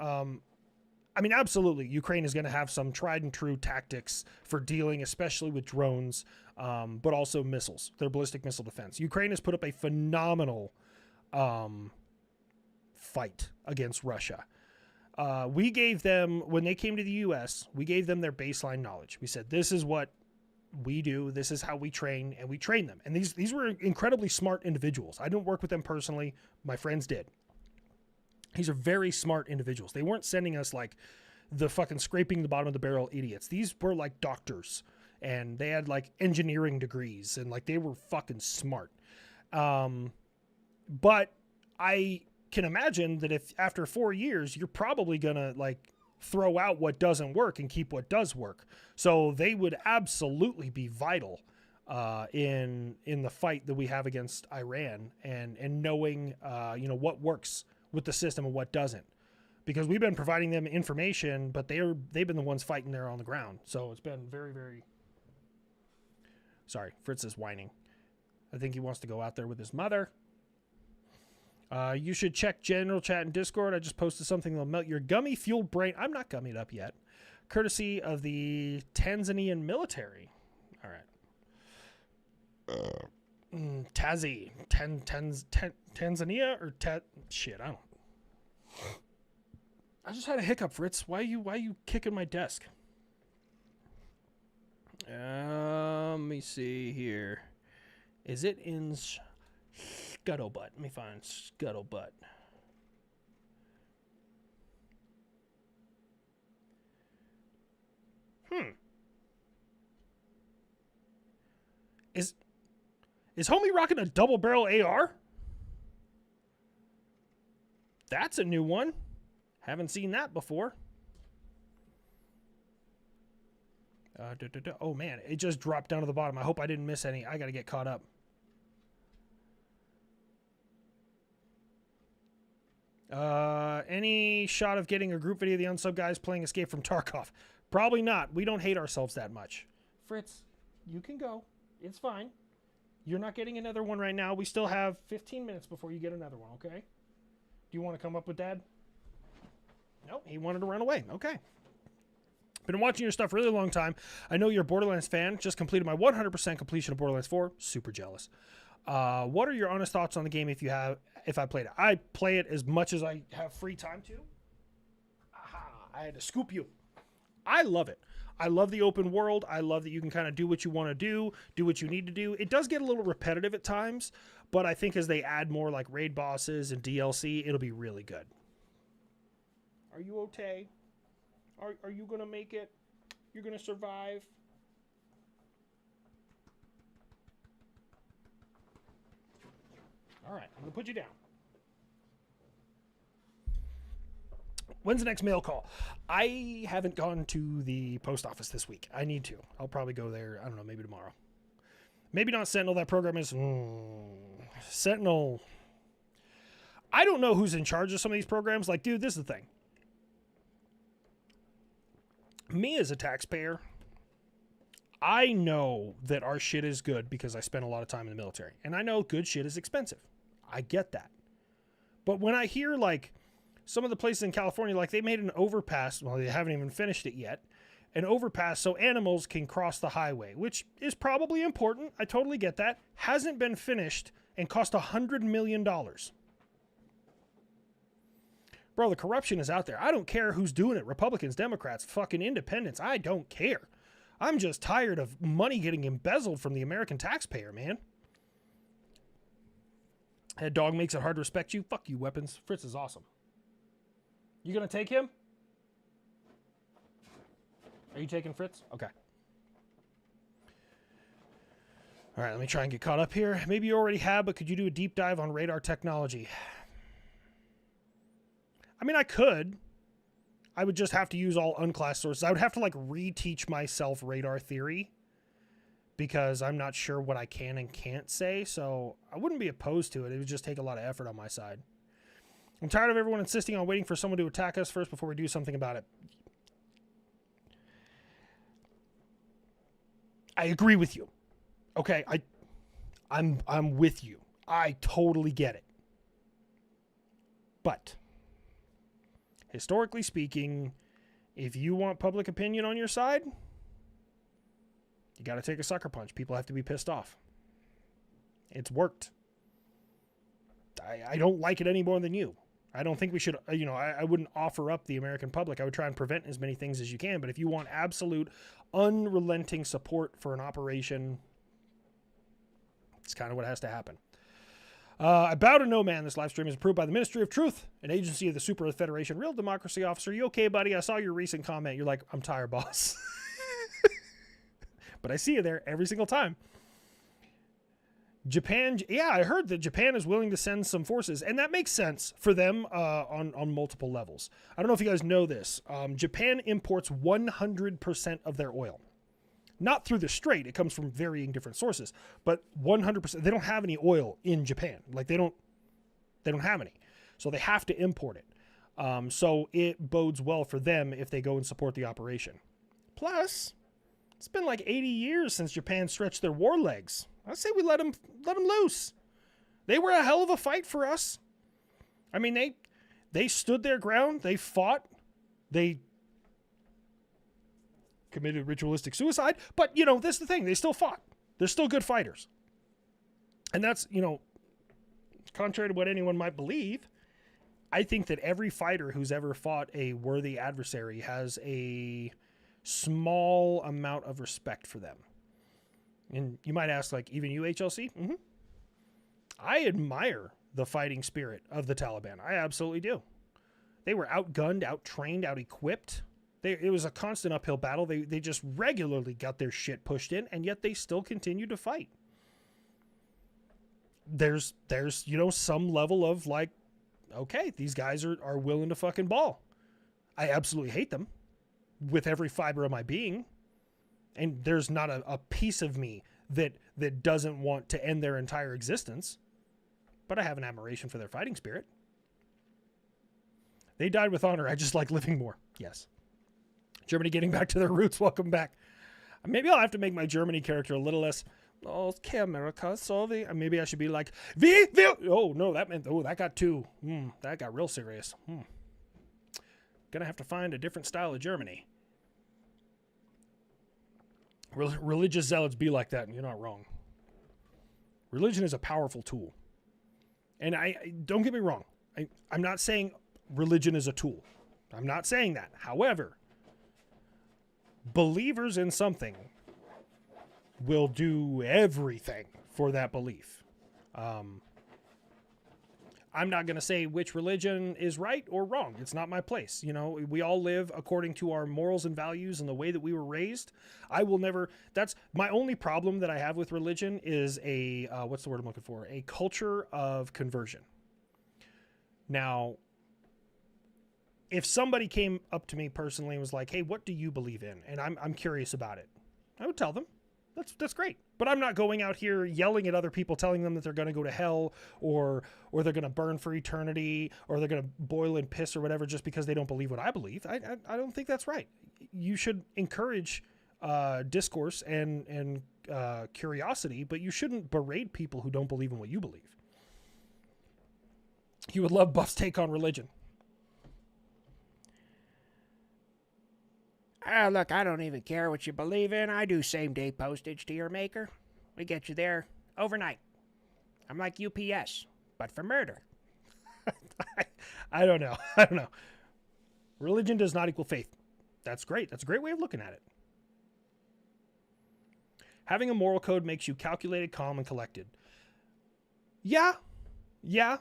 I mean, absolutely, Ukraine is going to have some tried and true tactics for dealing, especially with drones, but also missiles, their ballistic missile defense. Ukraine has put up a phenomenal fight against Russia. We gave them, when they came to the U.S., we gave them their baseline knowledge. We said, this is what we do, this is how we train, and we train them. And these were incredibly smart individuals. I didn't work with them personally. My friends did. These are very smart individuals. They weren't sending us like the fucking scraping the bottom of the barrel idiots. These were like doctors, and they had like engineering degrees, and like they were fucking smart. But I can imagine that if after 4 years, you're probably gonna like throw out what doesn't work and keep what does work. So they would absolutely be vital in the fight that we have against Iran, and knowing what works with the system and what doesn't, because we've been providing them information, but they've been the ones fighting there on the ground. So it's been very, very. Sorry, Fritz is whining. I think he wants to go out there with his mother. You should check general chat and Discord. I just posted something that'll melt your gummy fueled brain. I'm not gummied up yet. Courtesy of the Tanzanian military. All right. Tanzania or shit, I don't. I just had a hiccup, Fritz. Why are you kicking my desk? Let me see here. Is it in Scuttlebutt? Let me find Scuttlebutt. Is homie rocking a double barrel AR? That's a new one. Haven't seen that before. Oh man, it just dropped down to the bottom. I hope I didn't miss any. I gotta get caught up. Any shot of getting a group video of the unsub guys playing Escape from Tarkov? Probably not. We don't hate ourselves that much. Fritz, you can go. It's fine. You're not getting another one right now. We still have 15 minutes before you get another one, okay? Do you want to come up with Dad? Nope, he wanted to run away. Okay. Been watching your stuff really long time. I know you're a Borderlands fan. Just completed my 100% completion of Borderlands 4. Super jealous. What are your honest thoughts on the game if I played it? I play it as much as I have free time to. Aha, I had to scoop you. I love it. I love the open world. I love that you can kind of do what you want to do what you need to do. It does get a little repetitive at times, but I think as they add more like raid bosses and DLC, it'll be really good. Are you okay? Are you going to make it? You're going to survive? All right, I'm going to put you down. When's the next mail call? I haven't gone to the post office this week. I need to. I'll probably go there, I don't know, maybe tomorrow. Maybe not Sentinel. That program is... Sentinel... I don't know who's in charge of some of these programs. Like, dude, this is the thing. Me as a taxpayer, I know that our shit is good because I spent a lot of time in the military. And I know good shit is expensive. I get that. But when I hear, like... some of the places in California, like they made an overpass. Well, they haven't even finished it yet. An overpass so animals can cross the highway, which is probably important. I totally get that. Hasn't been finished and cost $100 million. Bro, the corruption is out there. I don't care who's doing it. Republicans, Democrats, fucking independents. I don't care. I'm just tired of money getting embezzled from the American taxpayer, man. That dog makes it hard to respect you. Fuck you, weapons. Fritz is awesome. You gonna take him? Are you taking Fritz? Okay. All right, let me try and get caught up here. Maybe you already have, but could you do a deep dive on radar technology? I mean, I could. I would just have to use all unclassed sources. I would have to like reteach myself radar theory because I'm not sure what I can and can't say. So I wouldn't be opposed to it. It would just take a lot of effort on my side. I'm tired of everyone insisting on waiting for someone to attack us first before we do something about it. I agree with you. Okay, I'm with you. I totally get it. But historically speaking, if you want public opinion on your side, you got to take a sucker punch. People have to be pissed off. It's worked. I don't like it any more than you. I don't think we should, I wouldn't offer up the American public. I would try and prevent as many things as you can. But if you want absolute, unrelenting support for an operation, it's kind of what has to happen. I bow to no man. This live stream is approved by the Ministry of Truth, an agency of the Super Federation. Real democracy officer. You okay, buddy? I saw your recent comment. You're like, I'm tired, boss. But I see you there every single time. Japan, yeah, I heard that Japan is willing to send some forces, and that makes sense for them on multiple levels. I don't know if you guys know this. Japan imports 100% of their oil. Not through the strait. It comes from varying different sources, but 100%. They don't have any oil in Japan. Like they don't have any. So they have to import it. So it bodes well for them if they go and support the operation. Plus, it's been like 80 years since Japan stretched their war legs. I say we let them loose. They were a hell of a fight for us. I mean, they stood their ground. They fought. They committed ritualistic suicide. But, this is the thing. They still fought. They're still good fighters. And that's, contrary to what anyone might believe, I think that every fighter who's ever fought a worthy adversary has a small amount of respect for them. And you might ask, like, even you, HLC? Mm-hmm. I admire the fighting spirit of the Taliban. I absolutely do. They were outgunned, out-trained, out-equipped. It was a constant uphill battle. They just regularly got their shit pushed in, and yet they still continue to fight. There's some level of, like, okay, these guys are willing to fucking ball. I absolutely hate them with every fiber of my being. And there's not a piece of me that doesn't want to end their entire existence. But I have an admiration for their fighting spirit. They died with honor. I just like living more. Yes. Germany getting back to their roots. Welcome back. Maybe I'll have to make my Germany character a little less, okay, America, so maybe I should be like, oh, no, that got too, that got real serious. Gonna have to find a different style of Germany. Religious zealots be like that, and you're not wrong. Religion is a powerful tool. And I don't get me wrong. I'm not saying religion is a tool. I'm not saying that. However, believers in something will do everything for that belief. I'm not going to say which religion is right or wrong. It's not my place. You know, we all live according to our morals and values and the way that we were raised. I will never, that's my only problem that I have with religion is a, what's the word I'm looking for? A culture of conversion. Now, if somebody came up to me personally and was like, hey, what do you believe in? And I'm curious about it, I would tell them. That's great. But I'm not going out here yelling at other people, telling them that they're going to go to hell or they're going to burn for eternity or they're going to boil in piss or whatever just because they don't believe what I believe. I don't think that's right. You should encourage discourse and curiosity, but you shouldn't berate people who don't believe in what you believe. You would love Buff's take on religion. Look, I don't even care what you believe in. I do same-day postage to your maker. We get you there overnight. I'm like UPS, but for murder. I don't know. I don't know. Religion does not equal faith. That's great. That's a great way of looking at it. Having a moral code makes you calculated, calm, and collected. Yeah. Yeah.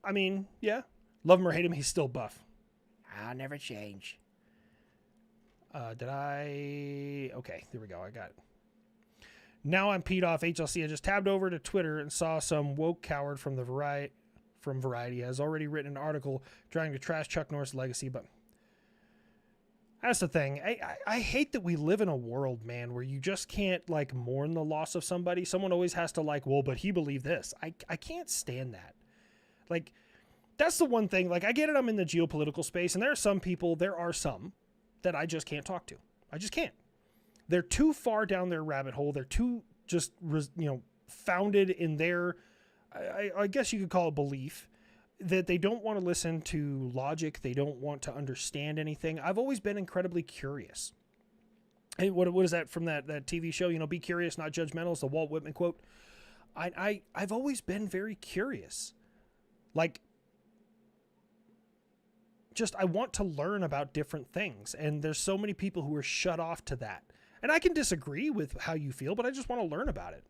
I mean, yeah. Love him or hate him, he's still Buff. I'll never change. Okay, there we go. I got it. Now I'm peed off HLC. I just tabbed over to Twitter and saw some woke coward from Variety has already written an article trying to trash Chuck Norris' legacy, but that's the thing. I hate that we live in a world, man, where you just can't like mourn the loss of somebody. Someone always has to like, well, but he believed this. I can't stand that. Like, that's the one thing. Like, I get it. I'm in the geopolitical space, and there are some that I just can't talk to. I just can't. They're too far down their rabbit hole. They're too just, founded in their, I guess you could call it belief, that they don't want to listen to logic. They don't want to understand anything. I've always been incredibly curious. Hey, what is that from that TV show? Be curious, not judgmental. It's the Walt Whitman quote. I've always been very curious. Like, just I want to learn about different things, and there's so many people who are shut off to that, and I can disagree with how you feel, but I just want to learn about it.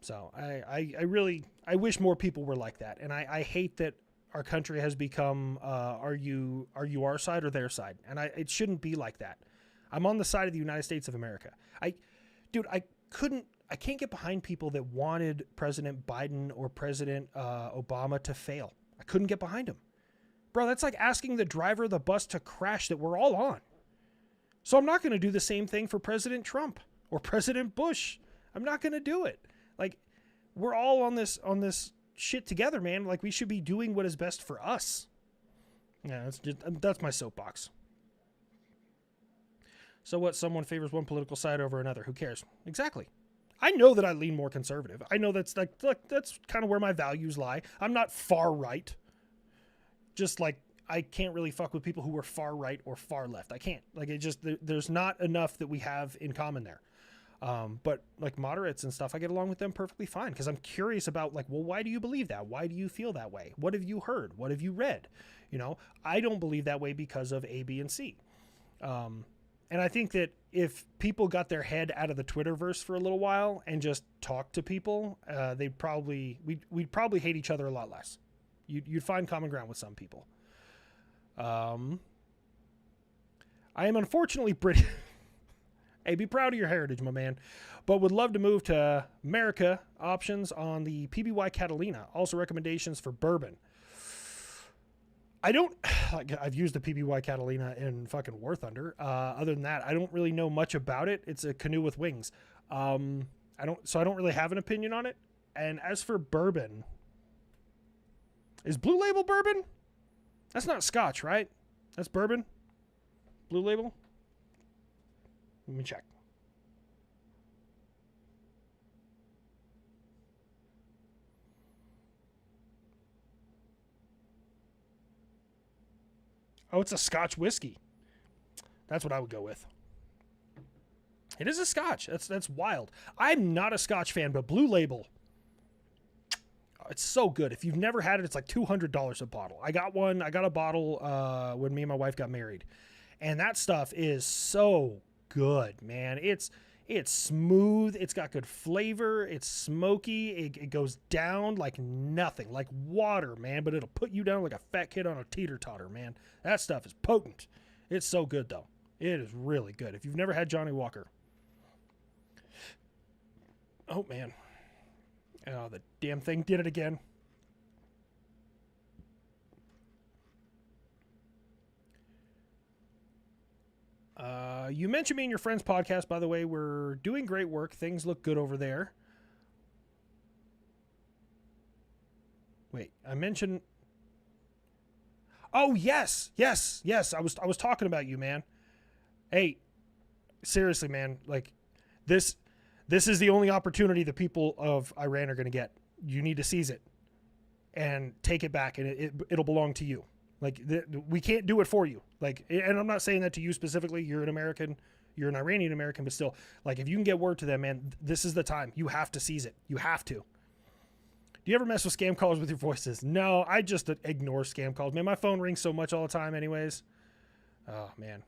So I wish more people were like that, and I hate that our country has become are you our side or their side, and it shouldn't be like that. I'm on the side of the United States of America. I can't get behind people that wanted President Biden or President Obama to fail. I couldn't get behind them. Bro, that's like asking the driver of the bus to crash that we're all on. So I'm not going to do the same thing for President Trump or President Bush. I'm not going to do it. Like, we're all on this shit together, man. Like, we should be doing what is best for us. Yeah, that's my soapbox. So what? Someone favors one political side over another. Who cares? Exactly. I know that I lean more conservative. I know that's that's kind of where my values lie. I'm not far right. Just like I can't really fuck with people who are far right or far left. I can't. Like, it just, there's not enough that we have in common there. But like moderates and stuff, I get along with them perfectly fine because I'm curious about like, well, why do you believe that? Why do you feel that way? What have you heard? What have you read? I don't believe that way because of A, B, and C. And I think that if people got their head out of the Twitterverse for a little while and just talked to people, we'd probably hate each other a lot less. You'd find common ground with some people. I am unfortunately British. Hey, be proud of your heritage, my man. But would love to move to America. Options on the PBY Catalina. Also recommendations for bourbon. I've used the PBY Catalina in fucking War Thunder. Other than that, I don't really know much about it. It's a canoe with wings. I don't really have an opinion on it. And as for bourbon, is Blue Label bourbon? That's not Scotch, right? That's bourbon? Blue Label? Let me check. Oh, it's a Scotch whiskey. That's what I would go with. It is a Scotch. That's wild. I'm not a Scotch fan, but Blue Label, it's so good. If you've never had it, it's like $200 a bottle. I got one. I got a bottle when me and my wife got married. And that stuff is so good, man. It's smooth. It's got good flavor. It's smoky. It goes down like nothing, like water, man. But it'll put you down like a fat kid on a teeter-totter, man. That stuff is potent. It's so good, though. It is really good. If you've never had Johnny Walker. Oh, man. Oh, the damn thing did it again. You mentioned me in your friend's podcast, by the way. We're doing great work. Things look good over there. Wait, I mentioned... Oh, yes. I was talking about you, man. Hey, seriously, man. Like, this is the only opportunity the people of Iran are going to get. You need to seize it and take it back, and it'll belong to you. Like, we can't do it for you. Like, and I'm not saying that to you specifically. You're an American. You're an Iranian American, but still, like, if you can get word to them, man, this is the time. You have to seize it. You have to. Do you ever mess with scam calls with your voices? No, I just ignore scam calls. Man, my phone rings so much all the time anyways. Oh, man.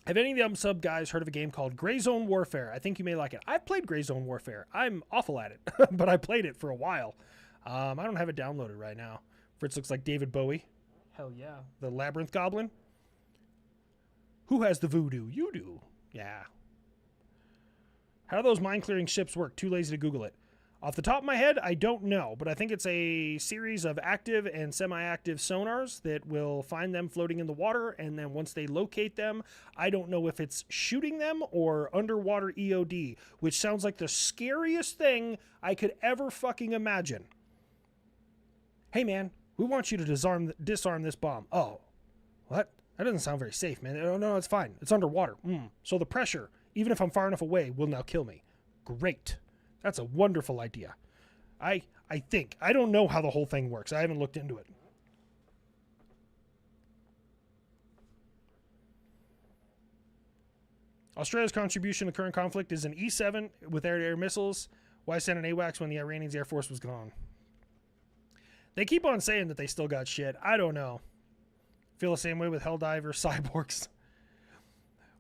Have any of the sub guys heard of a game called Gray Zone Warfare? I think you may like it. I've played Gray Zone Warfare. I'm awful at it, but I played it for a while. I don't have it downloaded right now. Fritz looks like David Bowie. Hell yeah. The Labyrinth Goblin. Who has the voodoo? You do. Yeah. How do those mine-clearing ships work? Too lazy to Google it. Off the top of my head, I don't know, but I think it's a series of active and semi-active sonars that will find them floating in the water, and then once they locate them, I don't know if it's shooting them or underwater EOD, which sounds like the scariest thing I could ever fucking imagine. Hey, man, we want you to disarm this bomb. Oh, what? That doesn't sound very safe, man. Oh, no, it's fine. It's underwater. So the pressure, even if I'm far enough away, will now kill me. Great. That's a wonderful idea. I think. I don't know how the whole thing works. I haven't looked into it. Australia's contribution to the current conflict is an E-7 with air-to-air missiles. Why send an AWACS when the Iranians' Air Force was gone? They keep on saying that they still got shit. I don't know. Feel the same way with Helldiver cyborgs.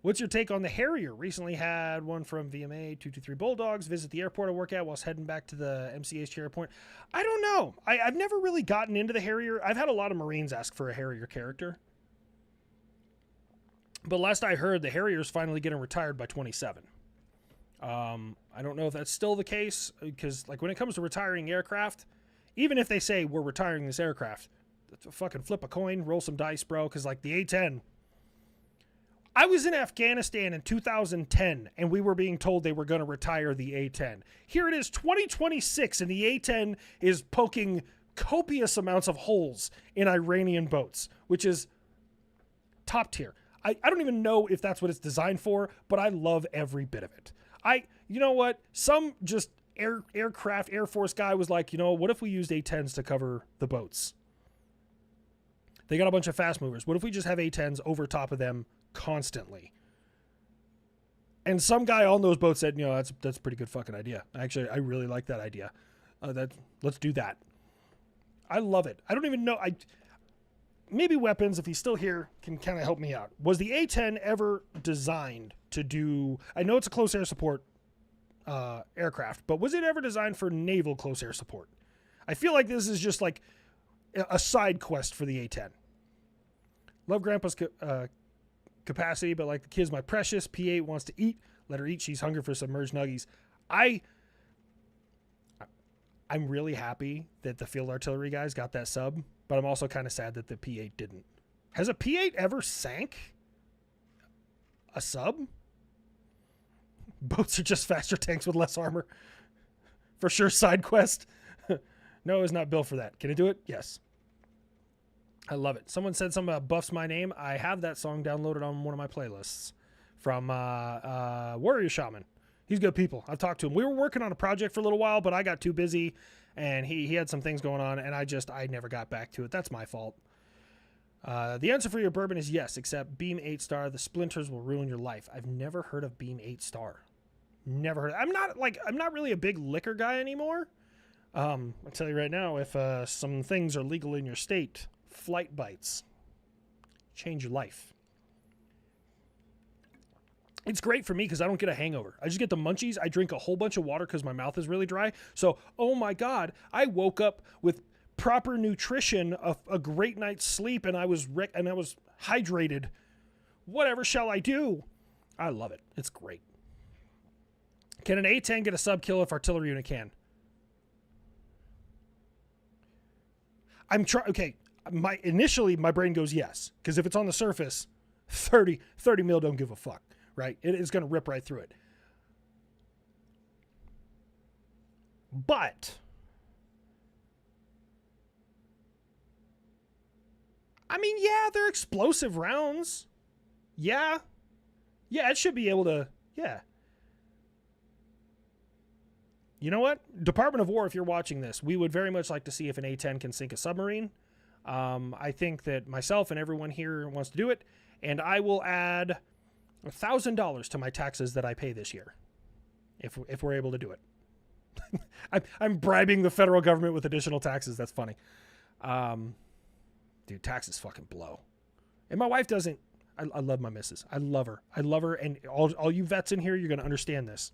What's your take on the Harrier? Recently had one from VMA 223 Bulldogs visit the airport I work at whilst heading back to the MCH airport. I don't know. I've never really gotten into the Harrier. I've had a lot of Marines ask for a Harrier character. But last I heard, the Harrier's finally getting retired by 27. I don't know if that's still the case, because like when it comes to retiring aircraft, even if they say we're retiring this aircraft, fucking flip a coin, roll some dice, bro, because like the A-10... I was in Afghanistan in 2010, and we were being told they were going to retire the A-10. Here it is, 2026, and the A-10 is poking copious amounts of holes in Iranian boats, which is top tier. I don't even know if that's what it's designed for, but I love every bit of it. You know what? Some just aircraft, Air Force guy was like, you know, what if we used A-10s to cover the boats? They got a bunch of fast movers. What if we just have A-10s over top of them constantly? And some guy on those boats said, you know, that's a pretty good fucking idea. Actually, I really like that idea. Let's do that. I love it. I don't even know. Maybe Weapons, if he's still here, can kind of help me out. Was the A-10 ever designed to do... I know it's a close air support aircraft, but was it ever designed for naval close air support? I feel like this is just like a side quest for the A-10. Love Grandpa's capacity, but like the kid's my precious. P8 wants to eat. Let her eat. She's hungry for submerged nuggies. I'm really happy that the field artillery guys got that sub, but I'm also kind of sad that the P8 didn't. Has a P8 ever sank a sub? Boats are just faster tanks with less armor. For sure, side quest. No, it's not built for that. Can it do it? Yes. I love it. Someone said something about Buff's My Name. I have that song downloaded on one of my playlists from Warrior Shaman. He's good people. I've talked to him. We were working on a project for a little while, but I got too busy, and he had some things going on, and I never got back to it. That's my fault. The answer for your bourbon is yes, except Beam 8 Star. The splinters will ruin your life. I've never heard of Beam 8 Star. Never heard. I'm not really a big liquor guy anymore. I'll tell you right now, if some things are legal in your state, flight bites change your life. It's great for me because I don't get a hangover. I just get the munchies. I drink a whole bunch of water because my mouth is really dry. So, oh my God, I woke up with proper nutrition, a great night's sleep, and I was hydrated. Whatever shall I do? I love it. It's great. Can an A-10 get a sub-kill if artillery unit can? Okay, initially my brain goes yes, because if it's on the surface, 30 mil don't give a fuck, right? It is going to rip right through it. But I mean, yeah, they're explosive rounds. Yeah, it should be able to, yeah. You know what? Department of War, if you're watching this, we would very much like to see if an A-10 can sink a submarine. I think that myself and everyone here wants to do it, and I will add $1,000 to my taxes that I pay this year, if we're able to do it. I'm bribing the federal government with additional taxes. That's funny. Dude, taxes fucking blow. And my wife doesn't. I love my missus. I love her. And all you vets in here, you're going to understand this.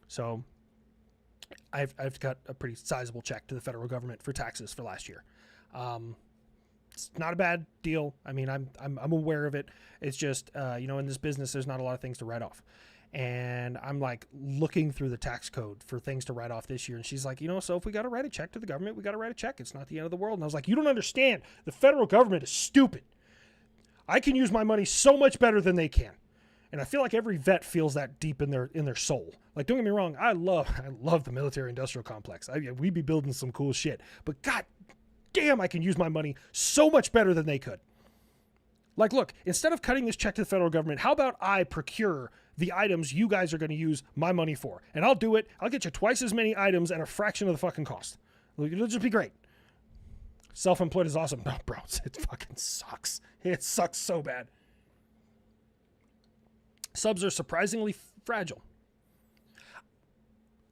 So I've got a pretty sizable check to the federal government for taxes for last year. It's not a bad deal. I mean, I'm aware of it. It's just, in this business, there's not a lot of things to write off. And I'm like looking through the tax code for things to write off this year. And she's like, so if we got to write a check to the government, we got to write a check. It's not the end of the world. And I was like, you don't understand. The federal government is stupid. I can use my money so much better than they can. And I feel like every vet feels that deep in their soul. Like, don't get me wrong. I love the military industrial complex. We'd be building some cool shit, but God damn, I can use my money so much better than they could. Like, look, instead of cutting this check to the federal government, how about I procure the items you guys are going to use my money for? And I'll do it. I'll get you twice as many items at a fraction of the fucking cost. It'll just be great. Self-employed is awesome. No, bro, it fucking sucks. It sucks so bad. Subs are surprisingly fragile.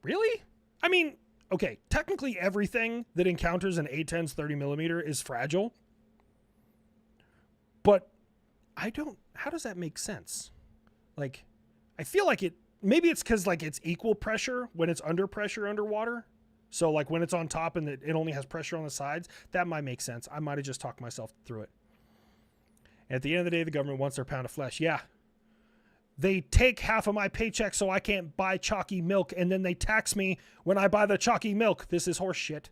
Really? I mean, okay, technically everything that encounters an A-10's 30mm is fragile. But how does that make sense? Like, I feel like maybe it's because like it's equal pressure when it's under pressure underwater. So like when it's on top and it only has pressure on the sides, that might make sense. I might have just talked myself through it. At the end of the day, the government wants their pound of flesh. Yeah. They take half of my paycheck so I can't buy chalky milk, and then they tax me when I buy the chalky milk. This is horse shit.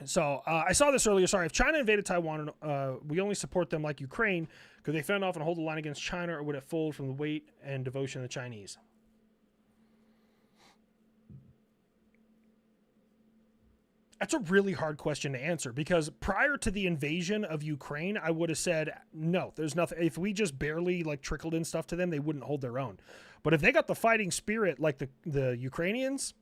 So I saw this earlier. Sorry, if China invaded Taiwan, we only support them like Ukraine. Could they fend off and hold the line against China, or would it fold from the weight and devotion of the Chinese? That's a really hard question to answer, because prior to the invasion of Ukraine, I would have said, no, there's nothing. If we just barely like trickled in stuff to them, they wouldn't hold their own. But if they got the fighting spirit like the Ukrainians,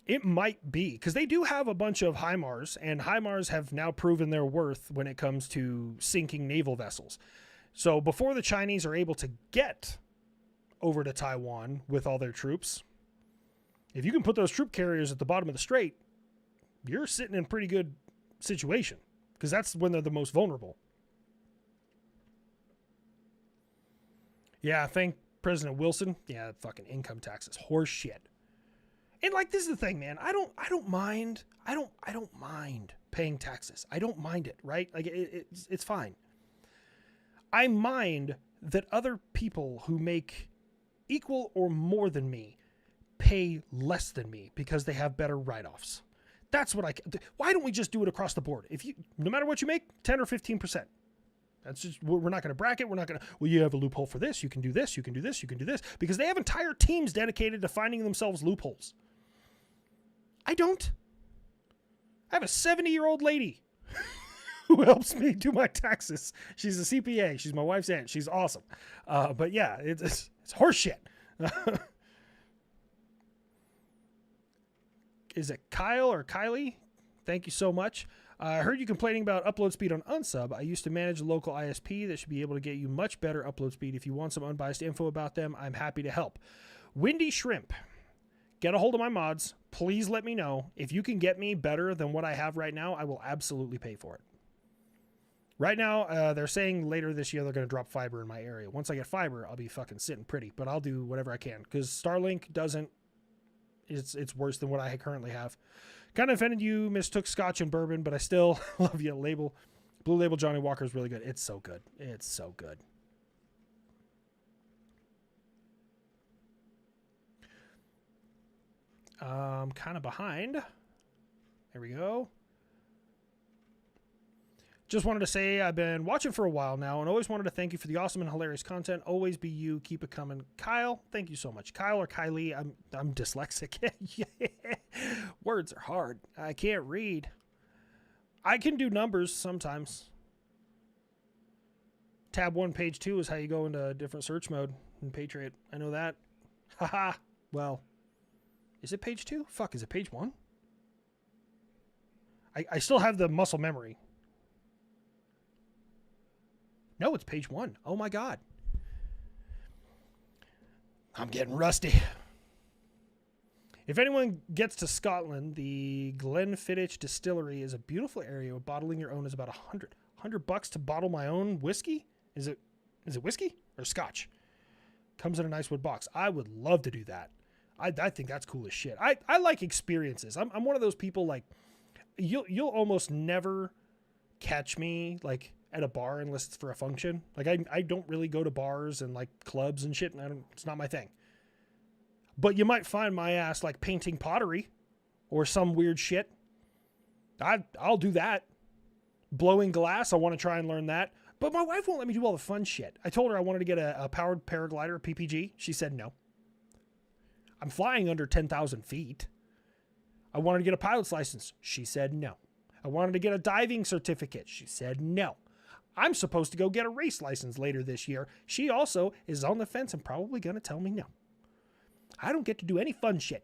it might be, because they do have a bunch of HIMARS, and HIMARS have now proven their worth when it comes to sinking naval vessels. So before the Chinese are able to get over to Taiwan with all their troops, if you can put those troop carriers at the bottom of the strait, you're sitting in a pretty good situation, because that's when they're the most vulnerable. Yeah, thank President Wilson. Yeah, fucking income tax is horse shit. And like, this is the thing, man. I don't mind paying taxes. I don't mind it, right? Like it's fine. I mind that other people who make equal or more than me pay less than me because they have better write-offs. That's what why don't we just do it across the board? No matter what you make, 10 or 15%. That's just, we're not going to bracket. We're not going to, well, you have a loophole for this. You can do this. You can do this. You can do this, because they have entire teams dedicated to finding themselves loopholes. I don't. I have a 70-year-old lady who helps me do my taxes. She's a CPA. She's my wife's aunt. She's awesome. But yeah, it's horseshit. Is it Kyle or Kylie? Thank you so much. I heard you complaining about upload speed on Unsub. I used to manage a local ISP that should be able to get you much better upload speed. If you want some unbiased info about them, I'm happy to help. Windy Shrimp. Get a hold of my mods. Please let me know. If you can get me better than what I have right now, I will absolutely pay for it. Right now, they're saying later this year they're going to drop fiber in my area. Once I get fiber, I'll be fucking sitting pretty, but I'll do whatever I can because Starlink doesn't. It's worse than what I currently have. Kind of offended you, mistook Scotch and bourbon, but I still love you. Blue Label Johnny Walker is really good. It's so good. It's so good. Kind of behind. There we go. Just wanted to say I've been watching for a while now and always wanted to thank you for the awesome and hilarious content. Always be you. Keep it coming. Kyle, thank you so much. Kyle or Kylie, I'm dyslexic. Words are hard. I can't read. I can do numbers sometimes. Tab 1, page 2 is how you go into a different search mode in Patriot. I know that. Haha. Well, is it page 2? Fuck, is it page 1? I still have the muscle memory. No, it's page 1. Oh my God. I'm getting rusty. If anyone gets to Scotland, the Glenfiddich Distillery is a beautiful area where bottling your own is about $100 to bottle my own whiskey. Is it whiskey or scotch? Comes in a nice wood box. I would love to do that. I think that's cool as shit. I like experiences. I'm one of those people like you'll almost never catch me like at a bar unless it's for a function. Like I don't really go to bars and like clubs and shit. And it's not my thing. But you might find my ass like painting pottery or some weird shit. I'll do that. Blowing glass. I want to try and learn that. But my wife won't let me do all the fun shit. I told her I wanted to get a powered paraglider, a PPG. She said no. I'm flying under 10,000 feet. I wanted to get a pilot's license. She said no. I wanted to get a diving certificate. She said no. I'm supposed to go get a race license later this year. She also is on the fence and probably going to tell me no. I don't get to do any fun shit.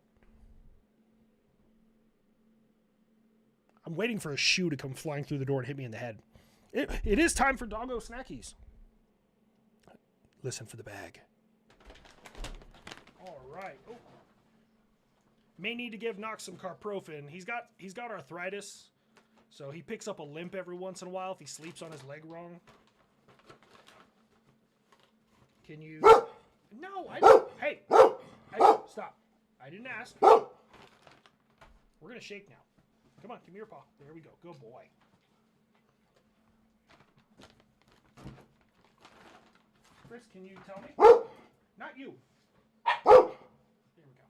I'm waiting for a shoe to come flying through the door and hit me in the head. It is time for doggo snackies. Listen for the bag. All right. Oh. May need to give Knox some carprofen. He's got arthritis, so he picks up a limp every once in a while if he sleeps on his leg wrong. Can you? No, I don't. Hey, stop. I didn't ask. We're gonna shake now. Come on, give me your paw. There we go. Good boy. Chris, can you tell me? Not you. There we go.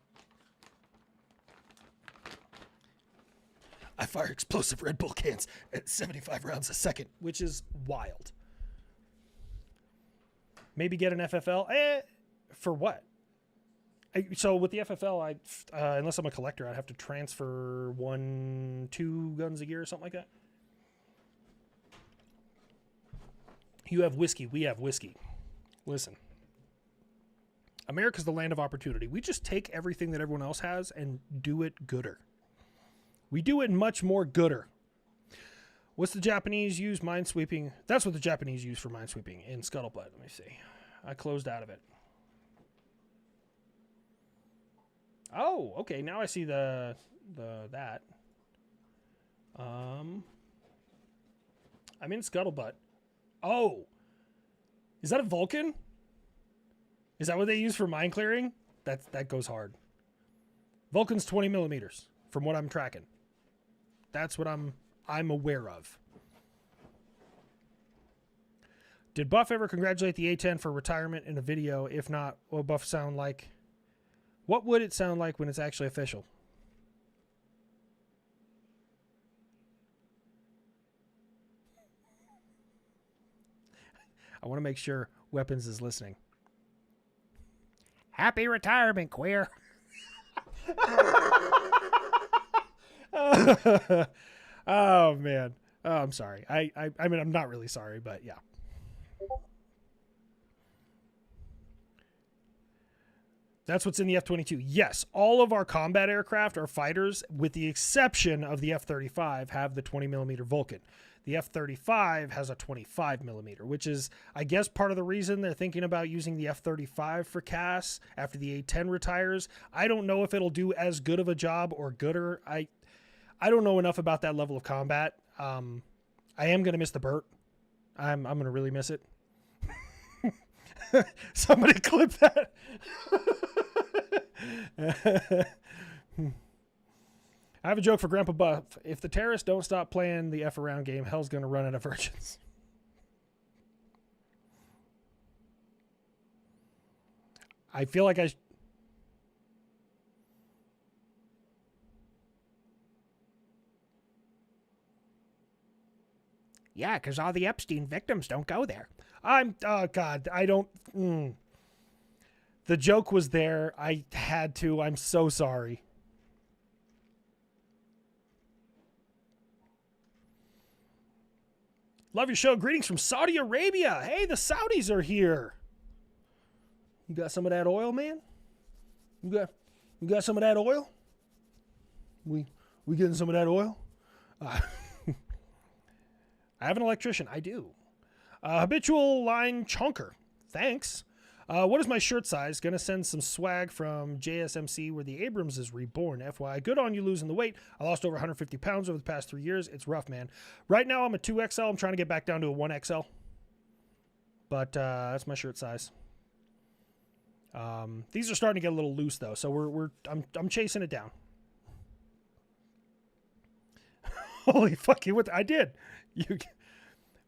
I fire explosive Red Bull cans at 75 rounds a second, which is wild. Maybe get an FFL. For what? So with the FFL, unless I'm a collector, I'd have to transfer 2 guns a year or something like that. You have whiskey. We have whiskey. Listen, America's the land of opportunity. We just take everything that everyone else has and do it gooder. We do it much more gooder. What's the Japanese use minesweeping? That's what the Japanese use for minesweeping in Scuttlebutt. Let me see. I closed out of it. Oh, okay. Now I see that. I'm in Scuttlebutt. Oh. Is that a Vulcan? Is that what they use for mine clearing? That goes hard. Vulcan's 20 millimeters from what I'm tracking. That's what I'm aware of. Did Buff ever congratulate the A10 for retirement in a video? If not, what would Buff sound like? What would it sound like when it's actually official? I want to make sure Weapons is listening. Happy retirement, queer. Oh, man. Oh, I'm sorry. I mean, I'm not really sorry, but yeah. That's what's in the F-22. Yes, all of our combat aircraft, our fighters, with the exception of the F-35, have the 20 millimeter Vulcan. The F-35 has a 25 millimeter, which is, I guess, part of the reason they're thinking about using the F-35 for CAS after the A-10 retires. I don't know if it'll do as good of a job or gooder. I don't know enough about that level of combat. I am going to miss the Burt. I'm gonna really miss it. Somebody clip that. I have a joke for Grandpa Buff. If the terrorists don't stop playing the F around game, hell's gonna run out of virgins. I feel like Yeah, because all the Epstein victims don't go there. oh God, I don't. The joke was there. I had to. I'm so sorry. Love your show. Greetings from Saudi Arabia. Hey, the Saudis are here. You got some of that oil, man? You got some of that oil? We getting some of that oil? I have an electrician. I do. Habitual line chunker. Thanks. What is my shirt size? Gonna send some swag from JSMC where the Abrams is reborn. FYI, good on you losing the weight. I lost over 150 pounds over the past 3 years. It's rough, man. Right now I'm a 2XL. I'm trying to get back down to a 1XL. But that's my shirt size. These are starting to get a little loose though, so I'm chasing it down. Holy fuck you! What I did?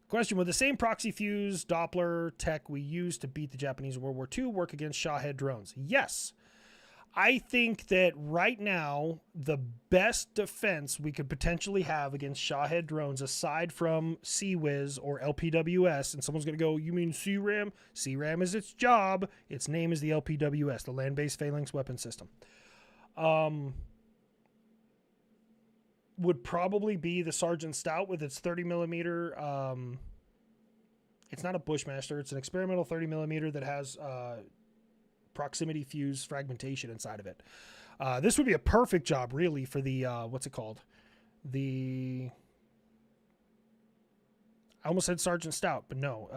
Question: would the same proxy fuse Doppler tech we used to beat the Japanese in World War II work against Shahhead drones? Yes. I think that right now, the best defense we could potentially have against Shahhead drones, aside from CWIS or LPWS, and someone's going to go, you mean CRAM? CRAM is its job. Its name is the LPWS, the Land-Based Phalanx Weapon System. Would probably be the Sergeant Stout with its 30 millimeter. It's not a Bushmaster. It's an experimental 30 millimeter that has proximity fuse fragmentation inside of it. This would be a perfect job, really, for the what's it called? I almost said Sergeant Stout, but no.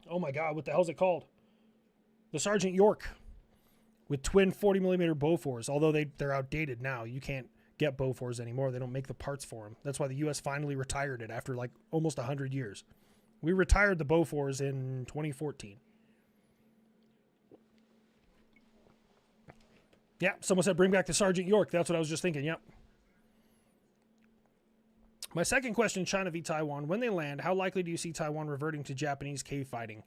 Oh my God, what the hell is it called? The Sergeant York with twin 40 millimeter Bofors. Although they're outdated now, you can't get Bofors anymore. They don't make the parts for them. That's why the U.S. finally retired it after like almost 100 years. We retired the Bofors in 2014. Yeah, someone said bring back the Sergeant York. That's what I was just thinking. Yep. My second question, China v. Taiwan. When they land, how likely do you see Taiwan reverting to Japanese cave fighting?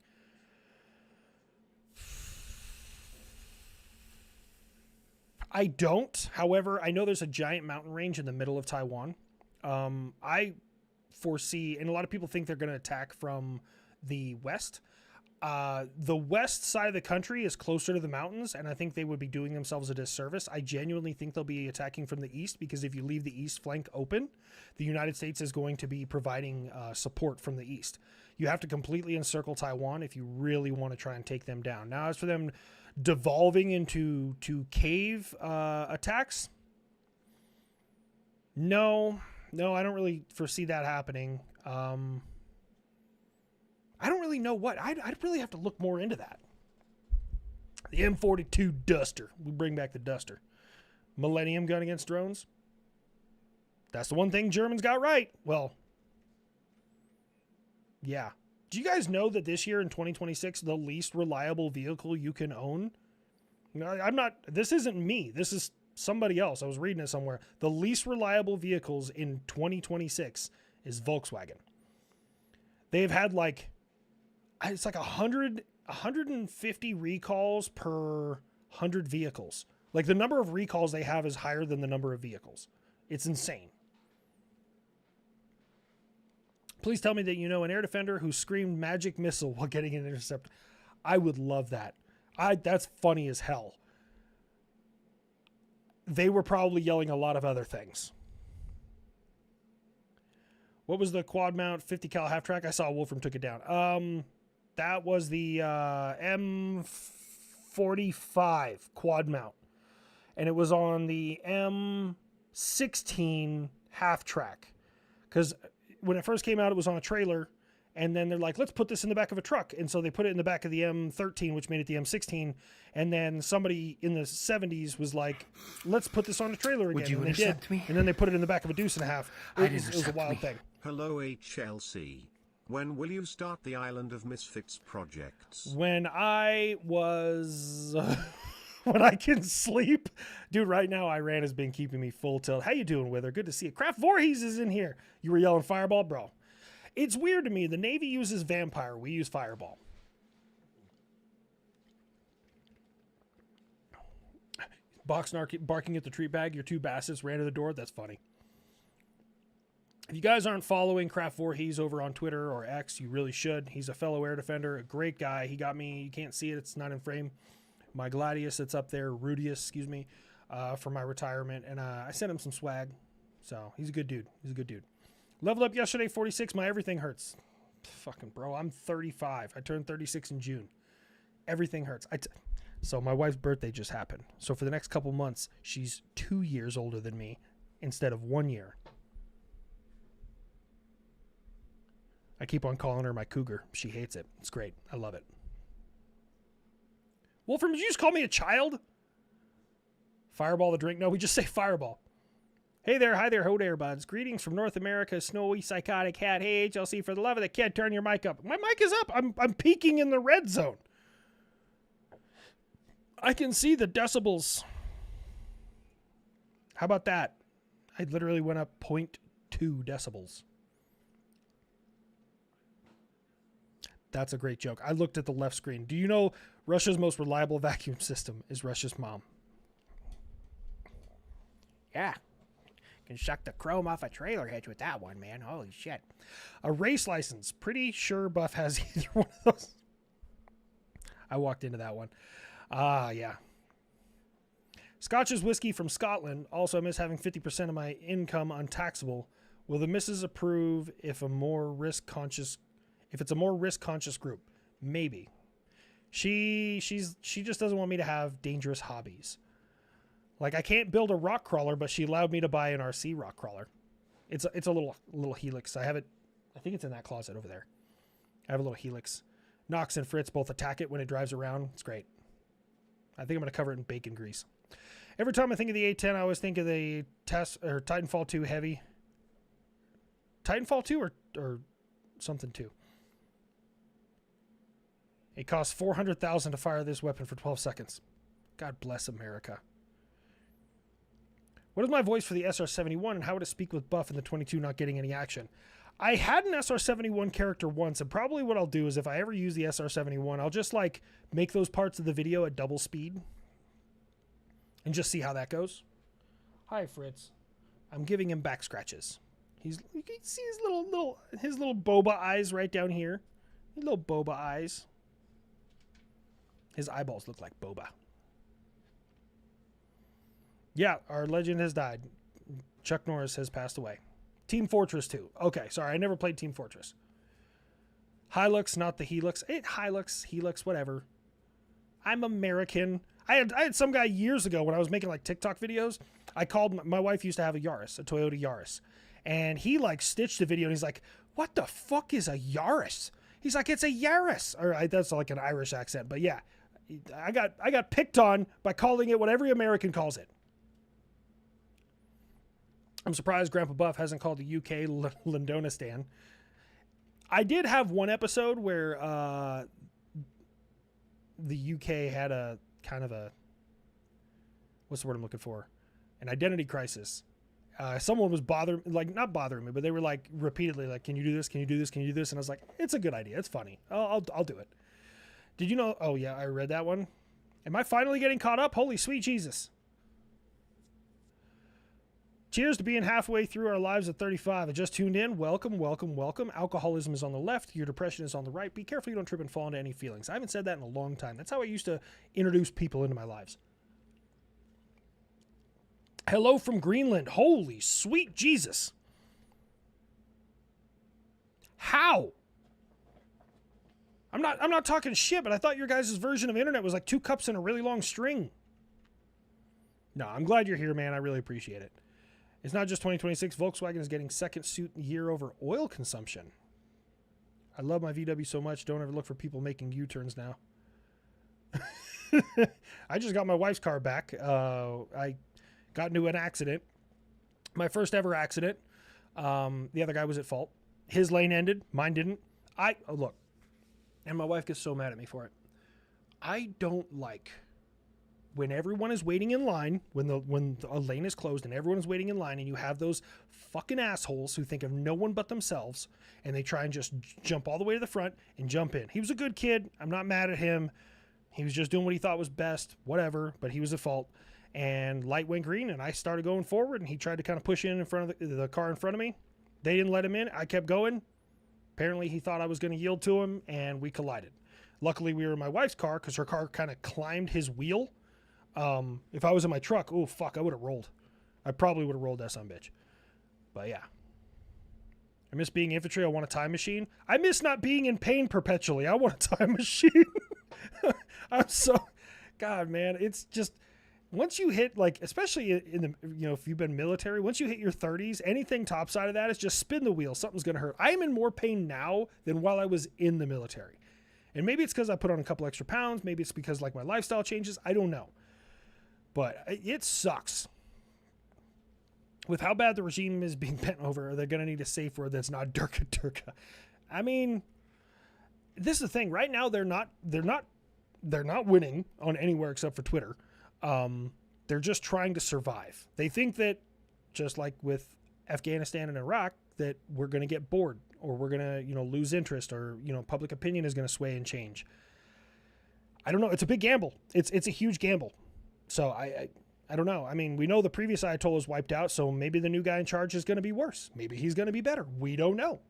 I don't. However, I know there's a giant mountain range in the middle of Taiwan. I foresee, and a lot of people think they're going to attack from the west. The west side of the country is closer to the mountains, and I think they would be doing themselves a disservice. I genuinely think they'll be attacking from the east, because if you leave the east flank open, the United States is going to be providing support from the east. You have to completely encircle Taiwan if you really want to try and take them down. Now, as for them devolving into cave attacks, no, I don't really foresee that happening. I don't really know what. I'd really have to look more into that. The M42 Duster. We bring back the Duster. Millennium gun against drones. That's the one thing Germans got right. Well, yeah. Do you guys know that this year in 2026, the least reliable vehicle you can own? I'm not, this isn't me. This is somebody else. I was reading it somewhere. The least reliable vehicles in 2026 is Volkswagen. They've had like, it's like 150 recalls per 100 vehicles. Like the number of recalls they have is higher than the number of vehicles. It's insane. Please tell me that you know an air defender who screamed magic missile while getting an intercept. I would love that. That's funny as hell. They were probably yelling a lot of other things. What was the quad mount 50 cal half track? I saw Wolfram took it down. That was the M45 quad mount. And it was on the M16 half track. Because when it first came out, it was on a trailer. And then they're like, let's put this in the back of a truck. And so they put it in the back of the M13, which made it the M16. And then somebody in the 70s was like, let's put this on a trailer again. Would you and they intercept did. me? And then they put it in the back of a deuce and a half. It was a wild thing. Hello HLC. When will you start the Island of Misfits projects? When I was... when I can sleep. Dude, right now Iran has been keeping me full tilt. How you doing, Wither? Good to see you. Craft Voorhees is in here. You were yelling Fireball? Bro. It's weird to me. The Navy uses Vampire. We use Fireball. Barking at the tree bag. Your two bastards ran to the door. That's funny. If you guys aren't following Craft Voorhees over on Twitter or X, you really should. He's a fellow air defender. A great guy. He got me. You can't see it. It's not in frame. My Gladius that's up there. Rudius, excuse me, for my retirement. And I sent him some swag. So he's a good dude. He's a good dude. Leveled up yesterday, 46. My everything hurts. Fucking bro, I'm 35. I turned 36 in June. Everything hurts. So my wife's birthday just happened. So for the next couple months, she's 2 years older than me instead of 1 year. I keep on calling her my cougar. She hates it. It's great. I love it. Wolfram, did you just call me a child? Fireball the drink? No, we just say Fireball. Hey there, hi there, ho there, buds. Greetings from North America, snowy, psychotic hat. Hey, HLC, for the love of the kid, turn your mic up. My mic is up. I'm peaking in the red zone. I can see the decibels. How about that? I literally went up 0.2 decibels. That's a great joke. I looked at the left screen. Do you know Russia's most reliable vacuum system is Russia's mom? Yeah. Can shuck the chrome off a trailer hitch with that one, man. Holy shit. A race license. Pretty sure Buff has either one of those. I walked into that one. Yeah. Scotch's whiskey from Scotland. Also, I miss having 50% of my income untaxable. Will the missus approve if it's a more risk-conscious group? Maybe. She just doesn't want me to have dangerous hobbies. Like, I can't build a rock crawler, but she allowed me to buy an RC rock crawler. It's a little Helix. I have it. I think it's in that closet over there. I have a little Helix. Nox and Fritz both attack it when it drives around. It's great. I think I'm going to cover it in bacon grease. Every time I think of the A10, I always think of the Titanfall 2 Heavy. Titanfall 2 or something 2. It costs $400,000 to fire this weapon for 12 seconds. God bless America. What is my voice for the SR-71 and how would it speak with Buff in the 22 not getting any action? I had an SR-71 character once, and probably what I'll do is if I ever use the SR-71, I'll just like make those parts of the video at double speed and just see how that goes. Hi, Fritz. I'm giving him back scratches. You can see his little boba eyes right down here. His little boba eyes. His eyeballs look like boba. Yeah, our legend has died. Chuck Norris has passed away. Team Fortress 2. Okay, sorry, I never played Team Fortress. Hilux, not the Helix. Hilux, Helix, whatever. I'm American. I had some guy years ago when I was making like TikTok videos. I called, my wife used to have a Yaris, a Toyota Yaris. And he like stitched the video and he's like, what the fuck is a Yaris? He's like, it's a Yaris. Or that's like an Irish accent, but yeah. I got picked on by calling it what every American calls it. I'm surprised Grandpa Buff hasn't called the UK Londonistan. I did have one episode where the UK had a kind of a, what's the word I'm looking for? An identity crisis. Someone was not bothering me, but they were like repeatedly like, can you do this? Can you do this? Can you do this? And I was like, it's a good idea. It's funny. I'll do it. Did you know? Oh yeah, I read that one. Am I finally getting caught up? Holy sweet Jesus. Cheers to being halfway through our lives at 35. I just tuned in. Welcome, welcome, welcome. Alcoholism is on the left. Your depression is on the right. Be careful you don't trip and fall into any feelings. I haven't said that in a long time. That's how I used to introduce people into my lives. Hello from Greenland. Holy sweet Jesus. How? I'm not talking shit, but I thought your guys' version of internet was like 2 cups and a really long string. No, I'm glad you're here, man. I really appreciate it. It's not just 2026. Volkswagen is getting second suit year over oil consumption. I love my VW so much. Don't ever look for people making U-turns now. I just got my wife's car back. I got into an accident. My first ever accident. The other guy was at fault. His lane ended. Mine didn't. Look. And my wife gets so mad at me for it. I don't like when everyone is waiting in line, when a lane is closed and everyone is waiting in line, and you have those fucking assholes who think of no one but themselves, and they try and just jump all the way to the front and jump in. He was a good kid. I'm not mad at him. He was just doing what he thought was best, whatever, but he was at fault. And light went green, and I started going forward, and he tried to kind of push in front of the car in front of me. They didn't let him in. I kept going. Apparently, he thought I was going to yield to him, and we collided. Luckily, we were in my wife's car because her car kind of climbed his wheel. If I was in my truck, oh, fuck, I would have rolled. I probably would have rolled that son of a bitch. But, yeah. I miss being infantry. I want a time machine. I miss not being in pain perpetually. I want a time machine. I'm so... God, man, it's just... Once you hit, like, especially in the, you know, if you've been military, once you hit your 30s, anything topside of that is just spin the wheel. Something's going to hurt. I am in more pain now than while I was in the military. And maybe it's because I put on a couple extra pounds. Maybe it's because, like, my lifestyle changes. I don't know. But it sucks. With how bad the regime is being bent over, they're going to need a safe word that's not Durka Durka. I mean, this is the thing. Right now, they're not winning on anywhere except for Twitter. They're just trying to survive. They think that, just like with Afghanistan and Iraq, that we're going to get bored, or we're going to, you know, lose interest, or, you know, public opinion is going to sway and change. I don't know. It's a big gamble. It's a huge gamble. So I don't know. I mean, we know the previous Ayatollah was wiped out, so maybe the new guy in charge is going to be worse. Maybe he's going to be better. We don't know.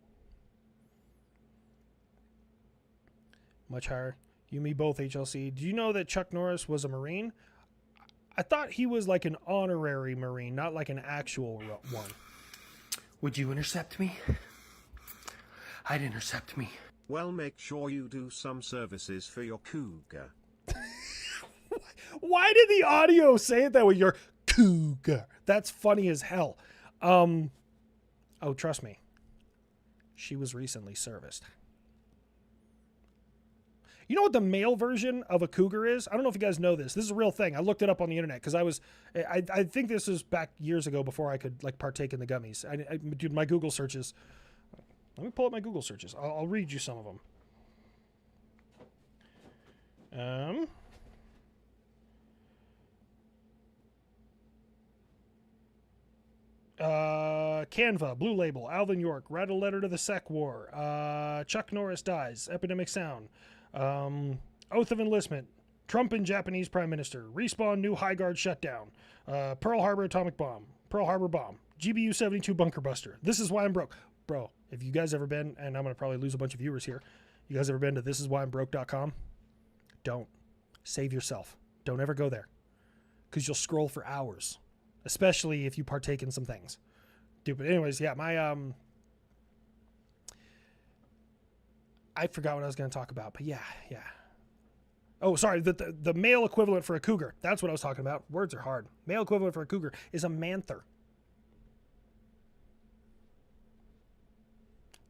Much higher. You, me, both, HLC. Do you know that Chuck Norris was a Marine? I thought he was like an honorary Marine, not like an actual one. Would you intercept me? I'd intercept me. Well, make sure you do some services for your cougar. Why did the audio say it that way? Your cougar. That's funny as hell. Oh, trust me. She was recently serviced. You know what the male version of a cougar is? I don't know if you guys know this. This is a real thing. I looked it up on the internet because I think this was back years ago before I could like partake in the gummies. I did my Google searches. Let me pull up my Google searches. I'll read you some of them. Canva, Blue Label, Alvin York, Write a Letter to the Sec War, Chuck Norris Dies, Epidemic Sound, Oath of Enlistment, Trump and Japanese Prime Minister, Respawn New High Guard Shutdown, Pearl Harbor Atomic Bomb, Pearl Harbor Bomb, GBU 72 Bunker Buster. This is why I'm broke. Bro, if you guys ever been, and I'm going to probably lose a bunch of viewers here, you guys ever been to thisiswhyimbroke.com? Don't. Save yourself. Don't ever go there. Because you'll scroll for hours. Especially if you partake in some things. Dude, but anyways, yeah, I forgot what I was going to talk about, but yeah. Oh, sorry, the male equivalent for a cougar. That's what I was talking about. Words are hard. Male equivalent for a cougar is a manther.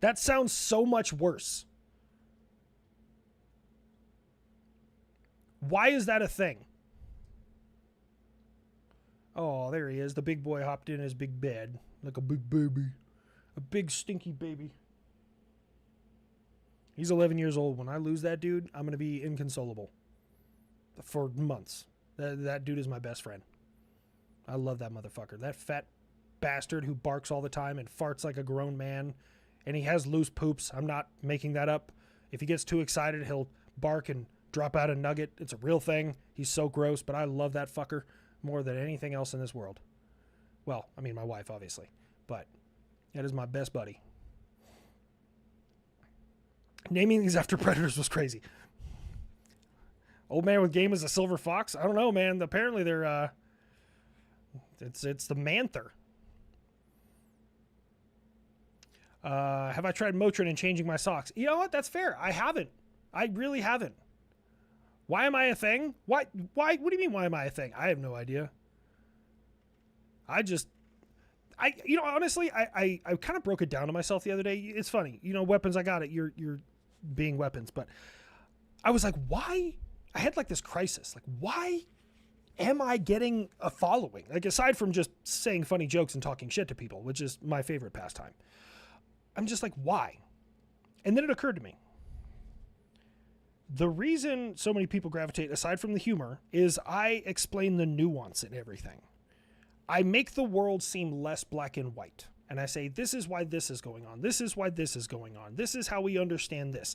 That sounds so much worse. Why is that a thing? Oh, there he is. The big boy hopped in his big bed like a big baby. A big stinky baby. He's 11 years old. When I lose that dude, I'm going to be inconsolable. For months. That dude is my best friend. I love that motherfucker. That fat bastard who barks all the time and farts like a grown man. And he has loose poops. I'm not making that up. If he gets too excited, he'll bark and drop out a nugget. It's a real thing. He's so gross, but I love that fucker more than anything else in this world. Well, I mean my wife, obviously. But that is my best buddy. Naming these after predators was crazy. Old man with game is a silver fox? I don't know, man. Apparently they're it's the manther. Have I tried Motrin and changing my socks? You know what? That's fair. I haven't. I really haven't. Why am I a thing? Why? What do you mean, why am I a thing? I have no idea. Honestly, I kind of broke it down to myself the other day. It's funny, weapons, I got it. You're being weapons, but I was like, why? I had like this crisis. Like, why am I getting a following? Like, aside from just saying funny jokes and talking shit to people, which is my favorite pastime. I'm just like, why? And then it occurred to me. The reason so many people gravitate, aside from the humor, is I explain the nuance in everything. I make the world seem less black and white. And I say, this is why this is going on. This is why this is going on. This is how we understand this.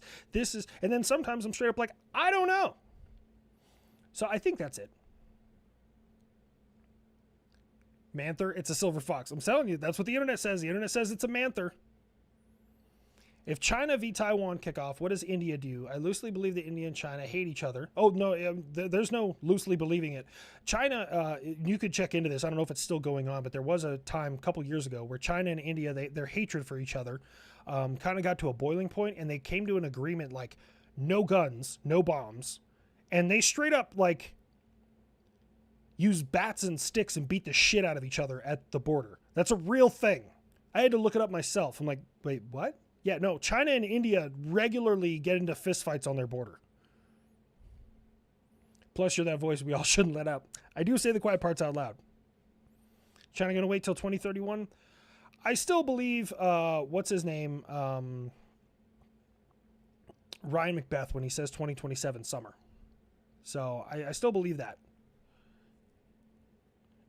And then sometimes I'm straight up like, I don't know. So I think that's it. Manther, it's a silver fox. I'm telling you, that's what the internet says. The internet says it's a manther. If China v. Taiwan kick off, what does India do? I loosely believe that India and China hate each other. Oh, no, there's no loosely believing it. China, you could check into this. I don't know if it's still going on, but there was a time a couple years ago where China and India, their hatred for each other kind of got to a boiling point, and they came to an agreement like no guns, no bombs. And they straight up like use bats and sticks and beat the shit out of each other at the border. That's a real thing. I had to look it up myself. I'm like, wait, what? Yeah, no, China and India regularly get into fistfights on their border. Plus, you're that voice we all shouldn't let out. I do say the quiet parts out loud. China going to wait till 2031? I still believe, what's his name? Ryan Macbeth when he says 2027 summer. So I still believe that.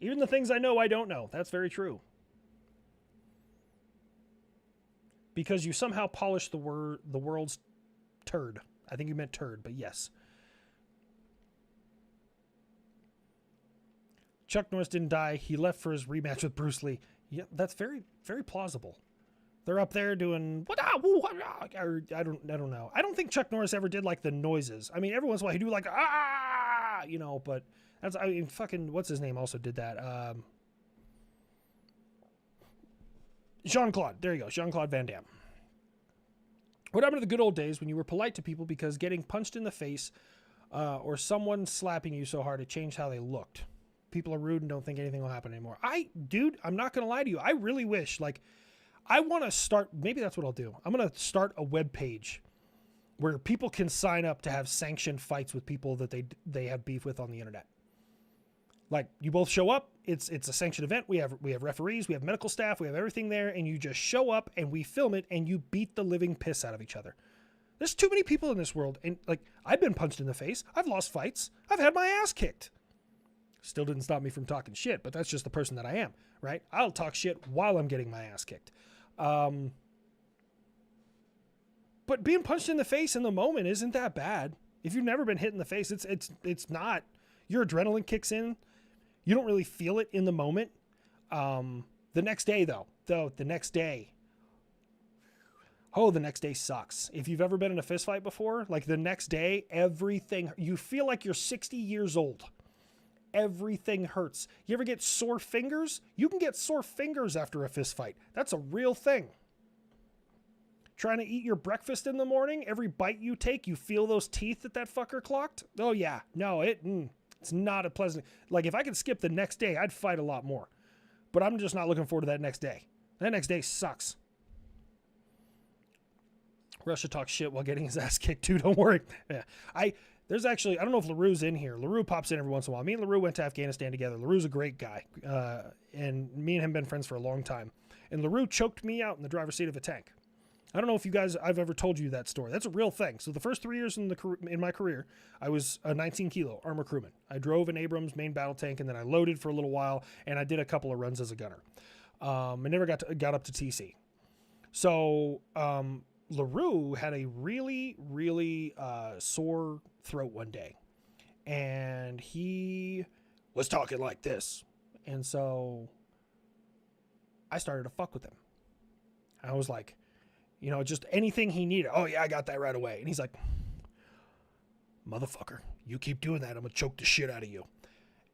Even the things I know I don't know. That's very true. Because you somehow polished the world's turd. I think you meant turd, but yes. Chuck Norris didn't die. He left for his rematch with Bruce Lee. Yeah, that's very, very plausible. They're up there doing or I don't know. I don't think Chuck Norris ever did like the noises. I mean, every once in a while he do like but that's fucking what's his name also did that. Jean-Claude. There you go. Jean-Claude Van Damme. What happened to the good old days when you were polite to people because getting punched in the face or someone slapping you so hard it changed how they looked? People are rude and don't think anything will happen anymore. Dude, I'm not going to lie to you. I really wish, I want to start, maybe that's what I'll do. I'm going to start a web page where people can sign up to have sanctioned fights with people that they have beef with on the internet. Like, you both show up, it's a sanctioned event, we have referees, we have medical staff, we have everything there, and you just show up and we film it and you beat the living piss out of each other. There's too many people in this world, and I've been punched in the face, I've lost fights, I've had my ass kicked. Still didn't stop me from talking shit, but that's just the person that I am, right? I'll talk shit while I'm getting my ass kicked. But being punched in the face in the moment isn't that bad. If you've never been hit in the face, it's not. Your adrenaline kicks in. You don't really feel it in the moment. The next day, the next day sucks. If you've ever been in a fist fight before, the next day, you feel like you're 60 years old. Everything hurts. You ever get sore fingers? You can get sore fingers after a fist fight. That's a real thing. Trying to eat your breakfast in the morning, every bite you take, you feel those teeth that fucker clocked? Oh yeah, no, it's not a pleasant, if I could skip the next day, I'd fight a lot more. But I'm just not looking forward to that next day. That next day sucks. Russia talks shit while getting his ass kicked too, don't worry. Yeah. There's actually, I don't know if LaRue's in here. LaRue pops in every once in a while. Me and LaRue went to Afghanistan together. LaRue's a great guy. And me and him been friends for a long time. And LaRue choked me out in the driver's seat of a tank. I don't know if I've ever told you that story. That's a real thing. So the first 3 years in my career, I was a 19 kilo armor crewman. I drove an Abrams main battle tank, and then I loaded for a little while, and I did a couple of runs as a gunner. I never got up to TC. So LaRue had a really, really sore throat one day, and he was talking like this. And so I started to fuck with him. I was like, just anything he needed. Oh yeah, I got that right away. And he's like, motherfucker, you keep doing that, I'm gonna choke the shit out of you.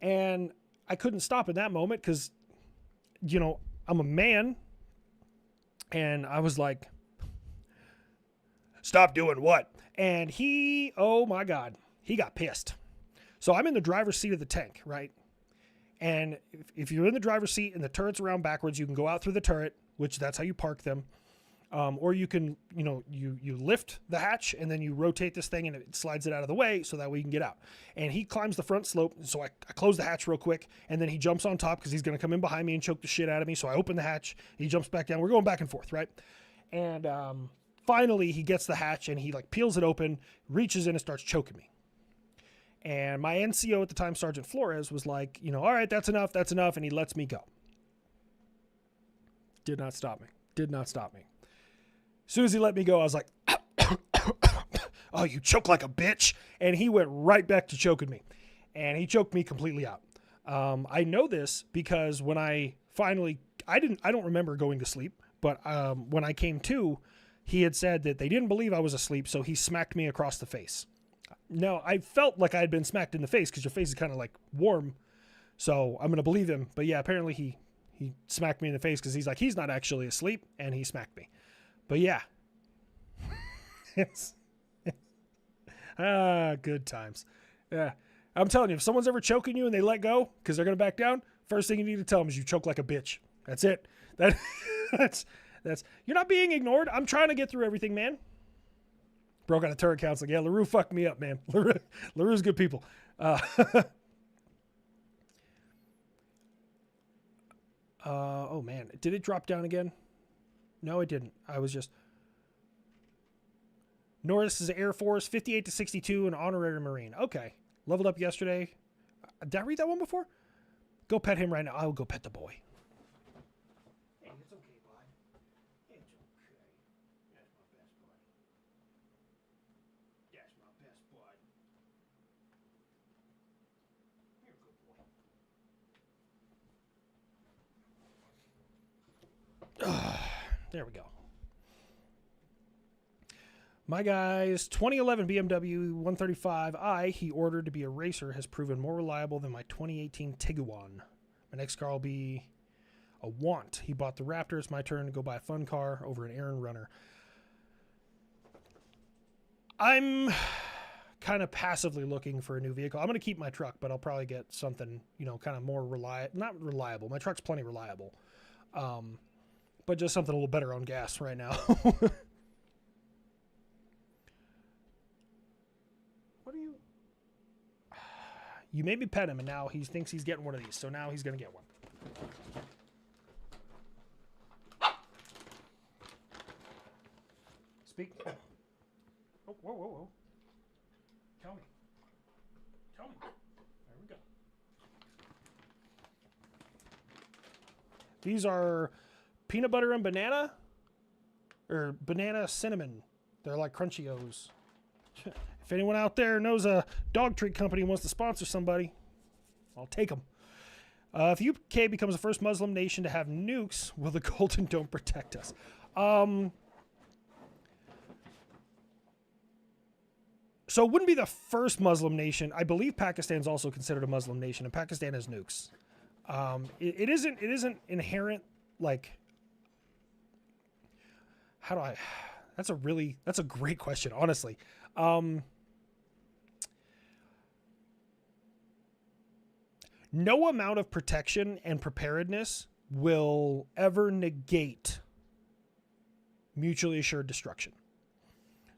And I couldn't stop in that moment because, I'm a man. And I was like, stop doing what? And oh my God, he got pissed. So I'm in the driver's seat of the tank, right? And if you're in the driver's seat and the turret's around backwards, you can go out through the turret, which that's how you park them. Or you can, you lift the hatch and then you rotate this thing and it slides it out of the way so that way you can get out. And he climbs the front slope. So I close the hatch real quick and then he jumps on top because he's going to come in behind me and choke the shit out of me. So I open the hatch, he jumps back down. We're going back and forth, right? And finally he gets the hatch and he like peels it open, reaches in and starts choking me. And my NCO at the time, Sergeant Flores, was like, all right, that's enough. And he lets me go. Did not stop me. As soon as he let me go, I was like, oh, you choke like a bitch. And he went right back to choking me. And he choked me completely out. I know this because when I finally, I don't remember going to sleep, but when I came to, he had said that they didn't believe I was asleep, so he smacked me across the face. Now, I felt like I had been smacked in the face because your face is kind of like warm, so I'm going to believe him. But yeah, apparently he smacked me in the face because he's like, he's not actually asleep, and he smacked me. But yeah. Good times. Yeah. I'm telling you, if someone's ever choking you and they let go because they're going to back down, first thing you need to tell them is you choke like a bitch. That's it. That's you're not being ignored. I'm trying to get through everything, man. Broke out a turret counseling. Yeah, LaRue fucked me up, man. LaRue's good people. Oh, man. Did it drop down again? No, it didn't. I was just... Norris is Air Force, 58 to 62, an honorary Marine. Okay. Leveled up yesterday. Did I read that one before? Go pet him right now. I'll go pet the boy. Hey, it's okay, bud. It's okay. That's my best bud. That's my best bud. You're a good boy. There we go. My guy's 2011 BMW 135i he ordered to be a racer has proven more reliable than my 2018 Tiguan. My next car will be a Want. He bought the Raptor. It's my turn to go buy a fun car over an Aaron Runner. I'm kind of passively looking for a new vehicle. I'm going to keep my truck, but I'll probably get something, kind of more not reliable. My truck's plenty reliable. But just something a little better on gas right now. You made me pet him, and now he thinks he's getting one of these. So now he's going to get one. Speak. Oh, whoa. Tell me. There we go. These are peanut butter and banana, or banana cinnamon. They're like Crunchios. If anyone out there knows a dog treat company who wants to sponsor somebody, I'll take them. If UK becomes the first Muslim nation to have nukes, will the Golden Dome protect us? So it wouldn't be the first Muslim nation. I believe Pakistan's also considered a Muslim nation, and Pakistan has nukes. It isn't inherent, like, that's a great question, honestly. No amount of protection and preparedness will ever negate mutually assured destruction.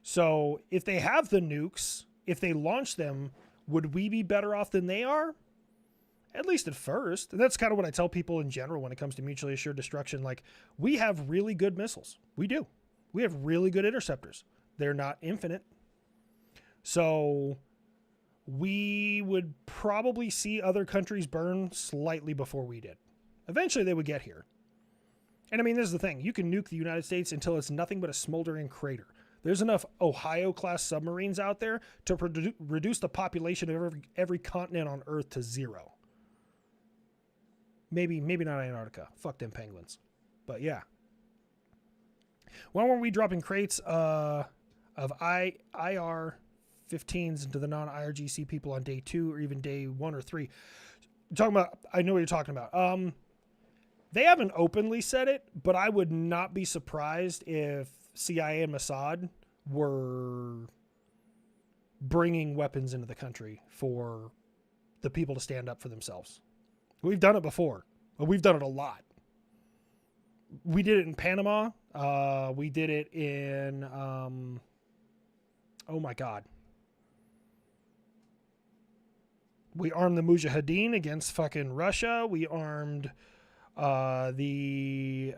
So if they have the nukes, if they launch them, would we be better off than they are? At least at first. And that's kind of what I tell people in general when it comes to mutually assured destruction. Like, we have really good missiles. We do. We have really good interceptors. They're not infinite. So we would probably see other countries burn slightly before we did. Eventually they would get here. And I mean, this is the thing. You can nuke the United States until it's nothing but a smoldering crater. There's enough Ohio-class submarines out there to reduce the population of every continent on Earth to zero. Maybe not Antarctica. Fuck them penguins. But yeah. When were we dropping crates of IR-15s into the non-IRGC people on day 2 or even day 1 or 3? I know what you're talking about. They haven't openly said it, but I would not be surprised if CIA and Mossad were bringing weapons into the country for the people to stand up for themselves. We've done it before. We've done it a lot. We did it in Panama. We did it in, oh my God. We armed the Mujahideen against fucking Russia. We armed the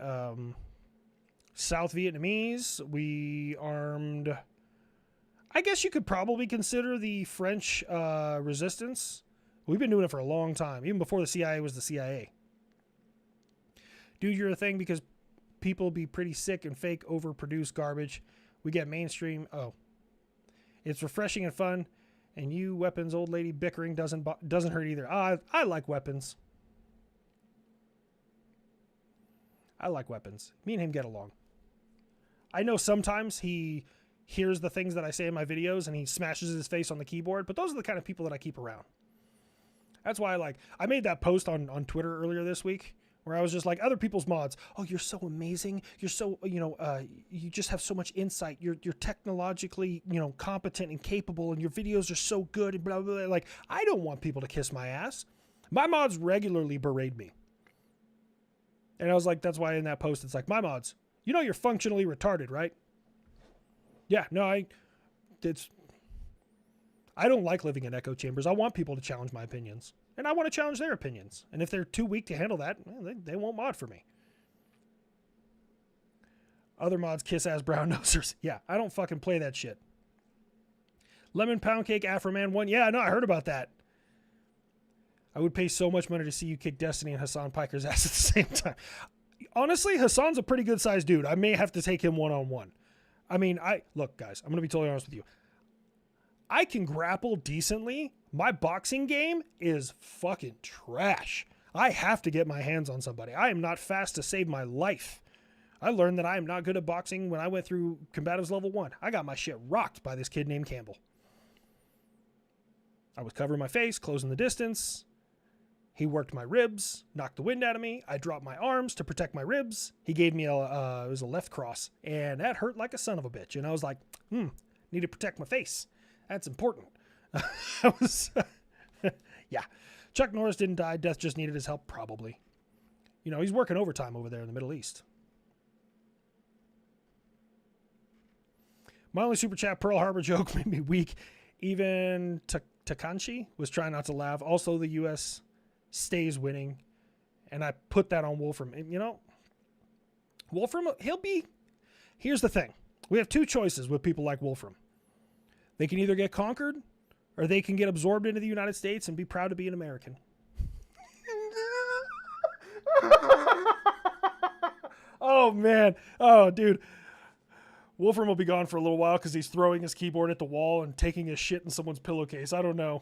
South Vietnamese. We armed, I guess you could probably consider the French resistance. We've been doing it for a long time, even before the CIA was the CIA. Do your thing because people be pretty sick and fake overproduced garbage. We get mainstream. Oh, it's refreshing and fun. And you weapons old lady bickering doesn't hurt either. I like weapons. I like weapons. Me and him get along. I know sometimes he hears the things that I say in my videos and he smashes his face on the keyboard, but those are the kind of people that I keep around. That's why I made that post on Twitter earlier this week where I was just like, other people's mods, oh, you're so amazing. You're so, you just have so much insight. You're technologically, competent and capable, and your videos are so good and blah, blah, blah. Like, I don't want people to kiss my ass. My mods regularly berate me. And I was like, that's why in that post, it's like, my mods, you're functionally retarded, right? Yeah, no, I don't like living in echo chambers. I want people to challenge my opinions. And I want to challenge their opinions. And if they're too weak to handle that, well, they won't mod for me. Other mods kiss ass brown nosers. Yeah, I don't fucking play that shit. Lemon Pound Cake Afro Man 1. Yeah, no, I heard about that. I would pay so much money to see you kick Destiny and Hassan Piker's ass at the same time. Honestly, Hassan's a pretty good sized dude. I may have to take him one-on-one. I mean, look, guys, I'm going to be totally honest with you. I can grapple decently. My boxing game is fucking trash. I have to get my hands on somebody. I am not fast to save my life. I learned that I am not good at boxing when I went through Combatives Level 1. I got my shit rocked by this kid named Campbell. I was covering my face, closing the distance. He worked my ribs, knocked the wind out of me. I dropped my arms to protect my ribs. He gave me it was a left cross, and that hurt like a son of a bitch. And I was like, need to protect my face. That's important. Yeah. Chuck Norris didn't die. Death just needed his help, probably. He's working overtime over there in the Middle East. My only super chat Pearl Harbor joke made me weak. Even Takanshi was trying not to laugh. Also, the U.S. stays winning. And I put that on Wolfram. And, Wolfram, here's the thing. We have two choices with people like Wolfram. They can either get conquered or they can get absorbed into the United States and be proud to be an American. Oh, man. Oh, dude. Wolfram will be gone for a little while because he's throwing his keyboard at the wall and taking his shit in someone's pillowcase. I don't know.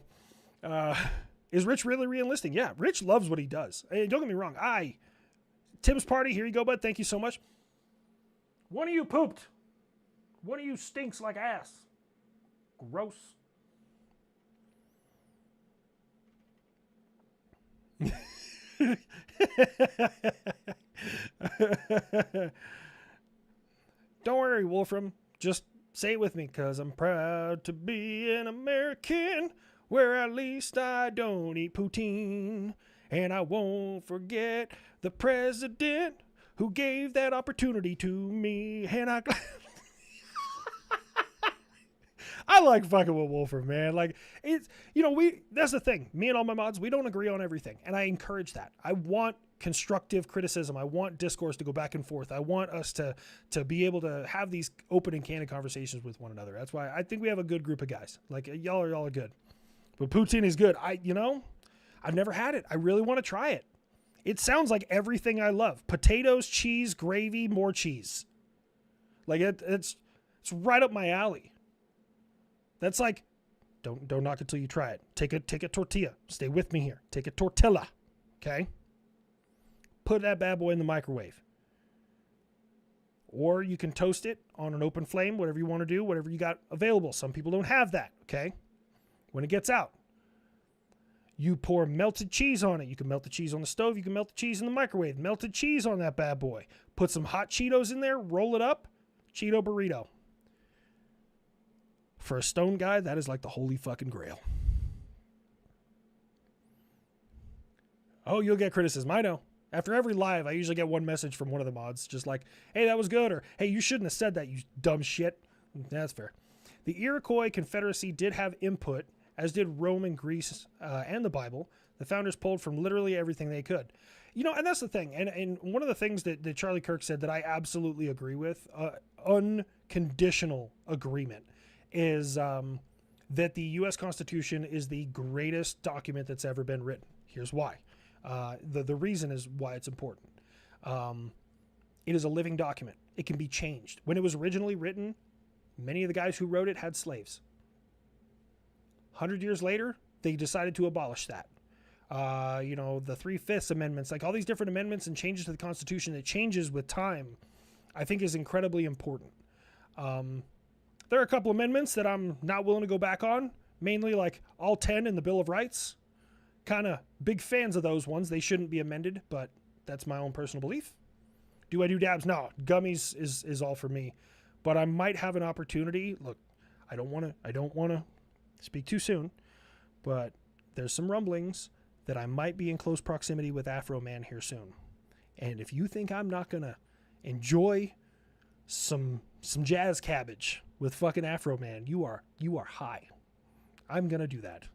Is Rich really re-enlisting? Yeah, Rich loves what he does. Hey, don't get me wrong. Tim's party, here you go, bud. Thank you so much. One of you pooped. One of you stinks like ass. Gross. Don't worry, Wolfram. Just say it with me, 'cause I'm proud to be an American, where at least I don't eat poutine. And I won't forget the president who gave that opportunity to me. And I like fucking with Wolfram, man. Like, it's, that's the thing. Me and all my mods, we don't agree on everything. And I encourage that. I want constructive criticism. I want discourse to go back and forth. I want us to be able to have these open and candid conversations with one another. That's why I think we have a good group of guys. Like, y'all are good. But poutine is good. I've never had it. I really want to try it. It sounds like everything I love. Potatoes, cheese, gravy, more cheese. Like, it's right up my alley. That's like, don't knock it till you try it. Take a tortilla. Stay with me here. Take a tortilla. Okay? Put that bad boy in the microwave. Or you can toast it on an open flame, whatever you want to do, whatever you got available. Some people don't have that, okay? When it gets out, you pour melted cheese on it. You can melt the cheese on the stove. You can melt the cheese in the microwave. Melted cheese on that bad boy. Put some hot Cheetos in there. Roll it up. Cheeto burrito. For a stone guy, that is like the holy fucking grail. Oh, you'll get criticism. I know. After every live, I usually get one message from one of the mods, just like, hey, that was good, or hey, you shouldn't have said that, you dumb shit. That's fair. The Iroquois Confederacy did have input, as did Rome and Greece and the Bible. The founders pulled from literally everything they could. You know, and that's the thing. And one of the things that Charlie Kirk said that I absolutely agree with, unconditional agreement, is that the U.S. Constitution is the greatest document that's ever been written. Here's why. The reason is why it's important. It is a living document. It can be changed. When it was originally written, many of the guys who wrote it had slaves. 100 years later, they decided to abolish that. You know, the 3/5 amendments, like all these different amendments and changes to the Constitution that changes with time, I think is incredibly important. There are a couple amendments that I'm not willing to go back on, mainly like all 10 in the Bill of Rights. Kind of big fans of those ones. They shouldn't be amended, but that's my own personal belief. Do I do dabs? No, gummies is all for me. But I might have an opportunity. Look, I don't want to speak too soon, but there's some rumblings that I might be in close proximity with Afro Man here soon. And if you think I'm not going to enjoy some jazz cabbage with fucking Afro Man, you are high. I'm going to do that.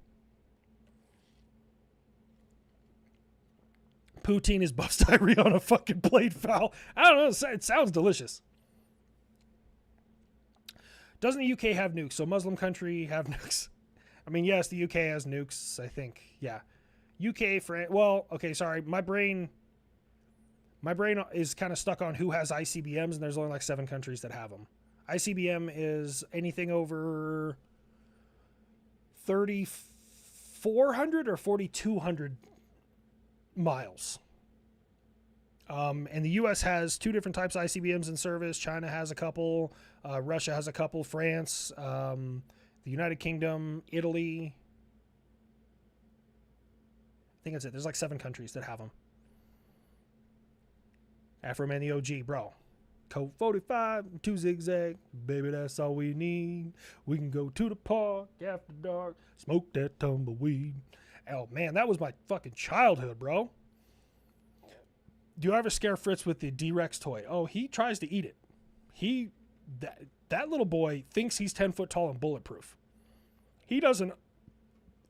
Poutine is buff diarrhea on a fucking plate foul. I don't know. It sounds delicious. Doesn't the UK have nukes? So Muslim country have nukes. I mean, yes, the UK has nukes, I think. Yeah. UK, France. Well, okay, sorry. My brain is kind of stuck on who has ICBMs, and there's only like 7 countries that have them. ICBM is anything over 3,400 or 4,200 miles. And the U.S. has 2 different types of ICBMs in service. China has a couple. Russia has a couple. France, the United Kingdom, Italy. I think that's it. There's like 7 countries that have them. Afro Man the OG, bro. Code 45, 2 zigzag. Baby, that's all we need. We can go to the park after dark. Smoke that tumbleweed. Oh, man, that was my fucking childhood, bro. Do you ever scare Fritz with the D-Rex toy? Oh, he tries to eat it. That little boy thinks he's 10 foot tall and bulletproof. He doesn't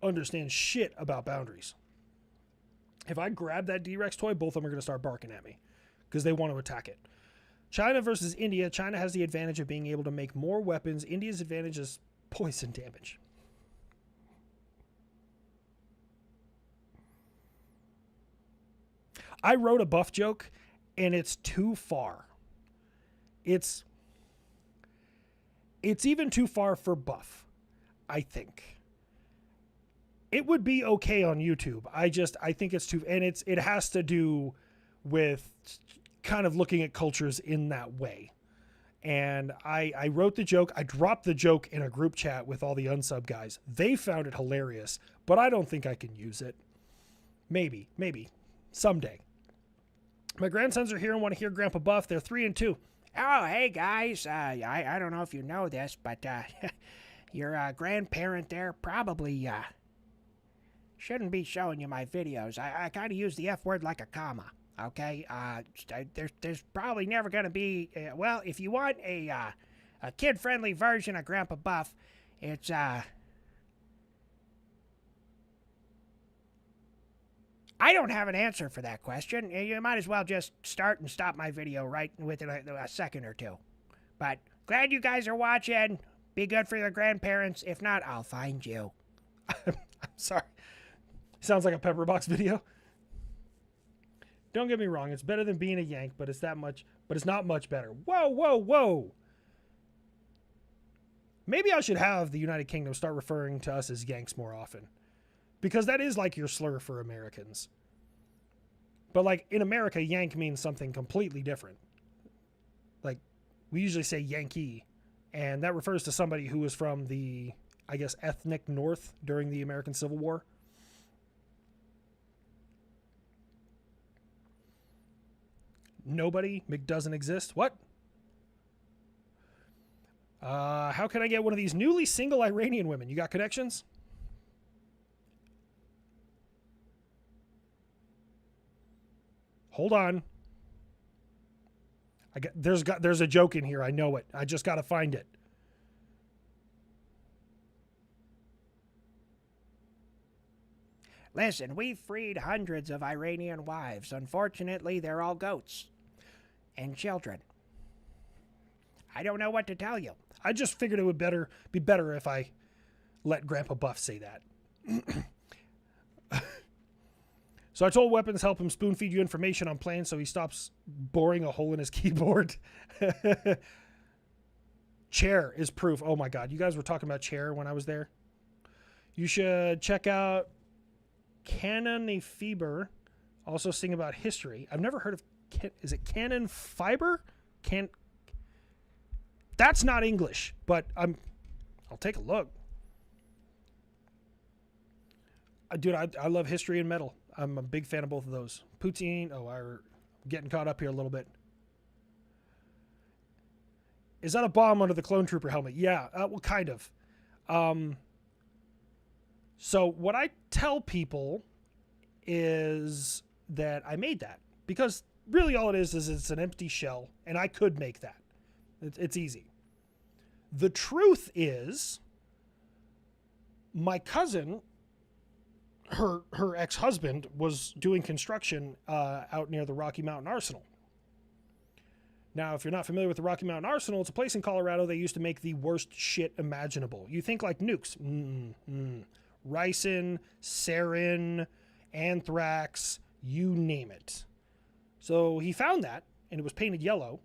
understand shit about boundaries. If I grab that D-Rex toy, both of them are going to start barking at me because they want to attack it. China versus India. China has the advantage of being able to make more weapons. India's advantage is poison damage. I wrote a buff joke, and it's too far. It's even too far for buff, I think. It would be okay on YouTube. I think it's too, and it has to do with kind of looking at cultures in that way. And I wrote the joke. I dropped the joke in a group chat with all the unsub guys. They found it hilarious, but I don't think I can use it. Maybe someday. My grandsons are here and want to hear Grandpa Buff. They're 3 and 2. Oh, hey, guys. I don't know if you know this, but your grandparent there probably shouldn't be showing you my videos. I kind of use the F word like a comma, okay? There's probably never going to be... well, if you want a kid-friendly version of Grandpa Buff, it's... I don't have an answer for that question. You might as well just start and stop my video right within a second or two. But glad you guys are watching. Be good for your grandparents. If not, I'll find you. I'm sorry. Sounds like a Pepperbox video. Don't get me wrong. It's better than being a Yank, but it's not much better. Whoa. Maybe I should have the United Kingdom start referring to us as Yanks more often. Because that is like your slur for Americans. But like in America, Yank means something completely different. Like we usually say Yankee, and that refers to somebody who was from the, I guess, ethnic North during the American Civil War. Nobody. Mick doesn't exist. What? How can I get one of these newly single Iranian women? You got connections? Hold on. There's a joke in here. I know it. I just got to find it. Listen, we've freed hundreds of Iranian wives. Unfortunately, they're all goats. And children. I don't know what to tell you. I just figured it would be better if I let Grandpa Buff say that. So I told Weapons help him spoon feed you information on planes so he stops boring a hole in his keyboard. Chair is proof. Oh my God. You guys were talking about Chair when I was there. You should check out Canon Fiber. Also sing about history. I've never heard of, is it Canon Fiber? That's not English, but I'll take a look. Dude, I love history and metal. I'm a big fan of both of those. Poutine. Oh, I'm getting caught up here a little bit. Is that a bomb under the clone trooper helmet? Yeah, well, kind of. So what I tell people is that I made that because really all it is it's an empty shell, and I could make that. It's easy. The truth is, my cousin, her ex-husband, was doing construction out near the Rocky Mountain Arsenal. Now, if you're not familiar with the Rocky Mountain Arsenal, it's a place in Colorado they used to make the worst shit imaginable. You think like nukes. Ricin, sarin, anthrax, you name it. So he found that, and it was painted yellow,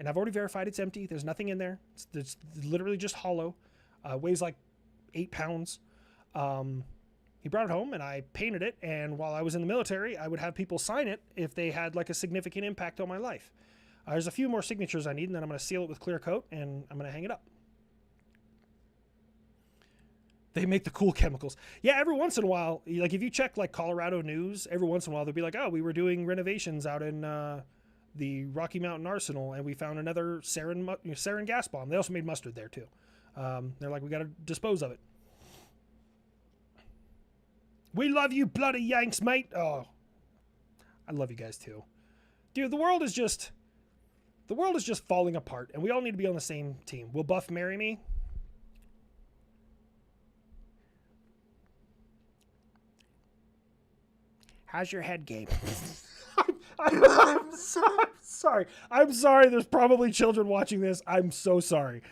and I've already verified it's empty. There's nothing in there. It's literally just hollow. Weighs like 8 pounds. He brought it home, and I painted it, and while I was in the military, I would have people sign it if they had like a significant impact on my life. There's a few more signatures I need, and then I'm going to seal it with clear coat, and I'm going to hang it up. They make the cool chemicals. Yeah, every once in a while, like if you check like Colorado news, every once in a while they'll be like, oh, we were doing renovations out in the Rocky Mountain Arsenal, and we found another sarin gas bomb. They also made mustard there too. They're like, we got to dispose of it. We love you, bloody Yanks, mate. Oh, I love you guys too. Dude, the world is just falling apart, and we all need to be on the same team. Will Buff marry me? How's your head game? I'm sorry. I'm sorry. There's probably children watching this. I'm so sorry.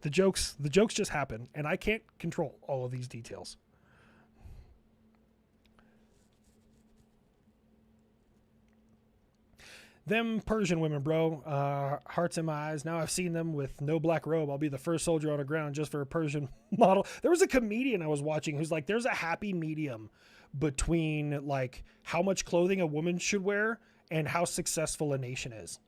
The jokes just happen, and I can't control all of these details. Them Persian women, bro. Hearts in my eyes. Now I've seen them with no black robe. I'll be the first soldier on the ground just for a Persian model. There was a comedian I was watching who's like, there's a happy medium between like how much clothing a woman should wear and how successful a nation is.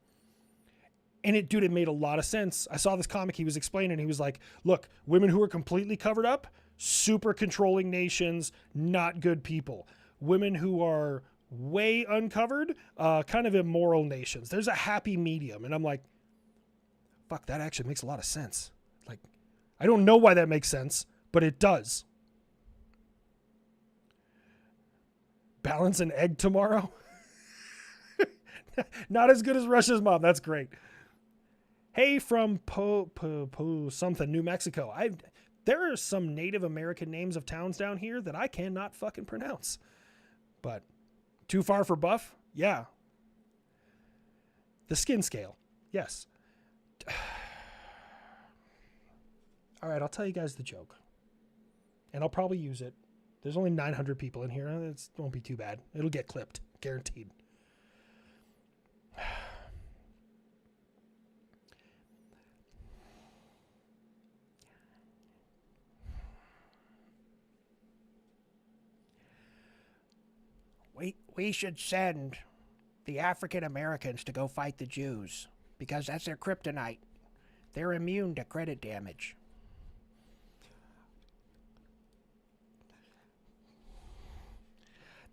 And it made a lot of sense. I saw this comic he was explaining. He was like, look, women who are completely covered up, super controlling nations, not good people. Women who are way uncovered, kind of immoral nations. There's a happy medium. And I'm like, fuck, that actually makes a lot of sense. Like, I don't know why that makes sense, but it does. Balance an egg tomorrow? Not as good as Russia's mom. That's great. Hey, from something, New Mexico. There are some Native American names of towns down here that I cannot fucking pronounce. But too far for Buff? Yeah. The skin scale. Yes. All right, I'll tell you guys the joke. And I'll probably use it. There's only 900 people in here. It won't be too bad. It'll get clipped. Guaranteed. We should send the African Americans to go fight the Jews because that's their kryptonite. They're immune to credit damage.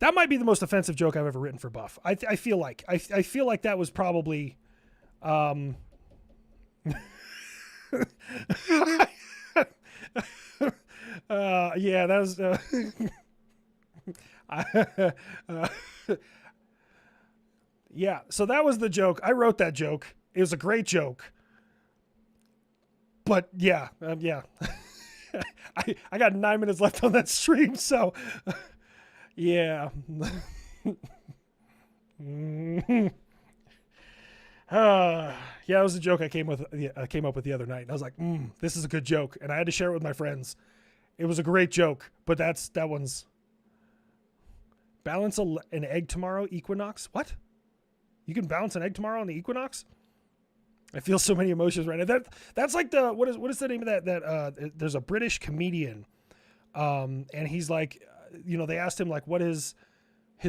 That might be the most offensive joke I've ever written for Buff. I feel like that was probably yeah, that was Yeah, so that was the joke. I wrote that joke. It was a great joke. But yeah. I got 9 minutes left on that stream, so yeah. Yeah, it was a joke I came up with the other night. And I was like, this is a good joke, and I had to share it with my friends. It was a great joke, but that one's balance an egg tomorrow equinox. What? You can balance an egg tomorrow on the equinox? I feel so many emotions right now. That's like the what is the name of that there's a British comedian, and he's like, they asked him like what his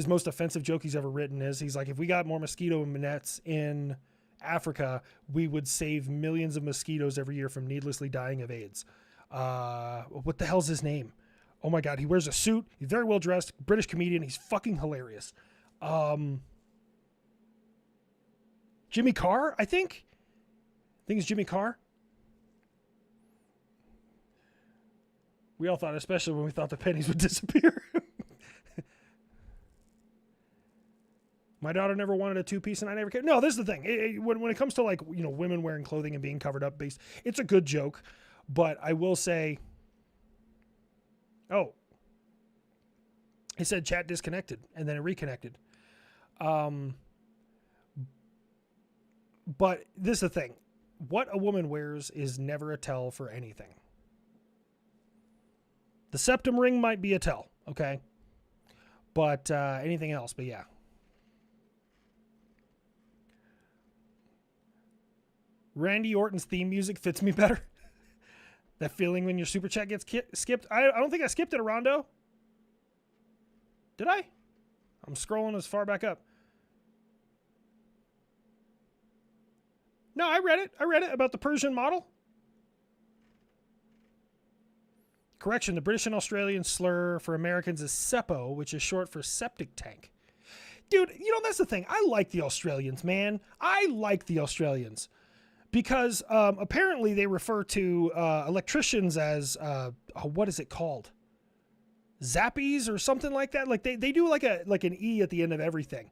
most offensive joke he's ever written is. He's like, if we got more mosquito nets in Africa, we would save millions of mosquitoes every year from needlessly dying of AIDS. What the hell's his name? Oh my God, he wears a suit. He's very well dressed. British comedian. He's fucking hilarious. Jimmy Carr, I think it's Jimmy Carr. We all thought, especially when we thought the pennies would disappear. My daughter never wanted a two-piece, and I never cared. No, this is the thing. When it comes to like women wearing clothing and being covered up, it's a good joke, but I will say, it said chat disconnected and then it reconnected. But this is the thing. What a woman wears is never a tell for anything. The septum ring might be a tell, okay? But anything else, but yeah. Randy Orton's theme music fits me better. That feeling when your super chat gets skipped. I don't think I skipped it, Rondo. Did I? I'm scrolling as far back up. No, I read it. About the Persian model. Correction, the British and Australian slur for Americans is SEPO, which is short for septic tank. Dude, that's the thing. I like the Australians, man. I like the Australians. Because apparently they refer to electricians as, what is it called? Zappies or something like that. Like they do like an E at the end of everything.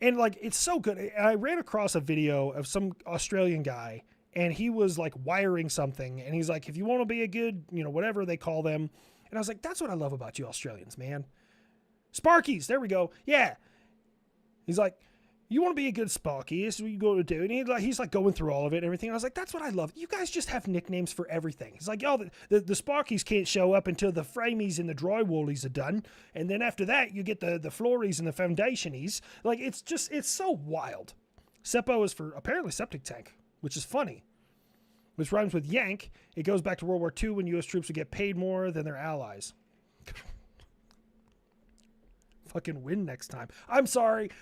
And like, it's so good. I ran across a video of some Australian guy and he was like wiring something. And he's like, if you want to be a good, whatever they call them. And I was like, that's what I love about you Australians, man. Sparkies. There we go. Yeah. He's like, you want to be a good Sparky, this is what you go to do. And he's like going through all of it and everything. And I was like, that's what I love. You guys just have nicknames for everything. He's like, the Sparkies can't show up until the framies and the drywallies are done. And then after that, you get the floories and the foundationies. Like, it's so wild. Seppo is for apparently septic tank, which is funny. Which rhymes with yank. It goes back to World War II when U.S. troops would get paid more than their allies. Fucking win next time. I'm sorry.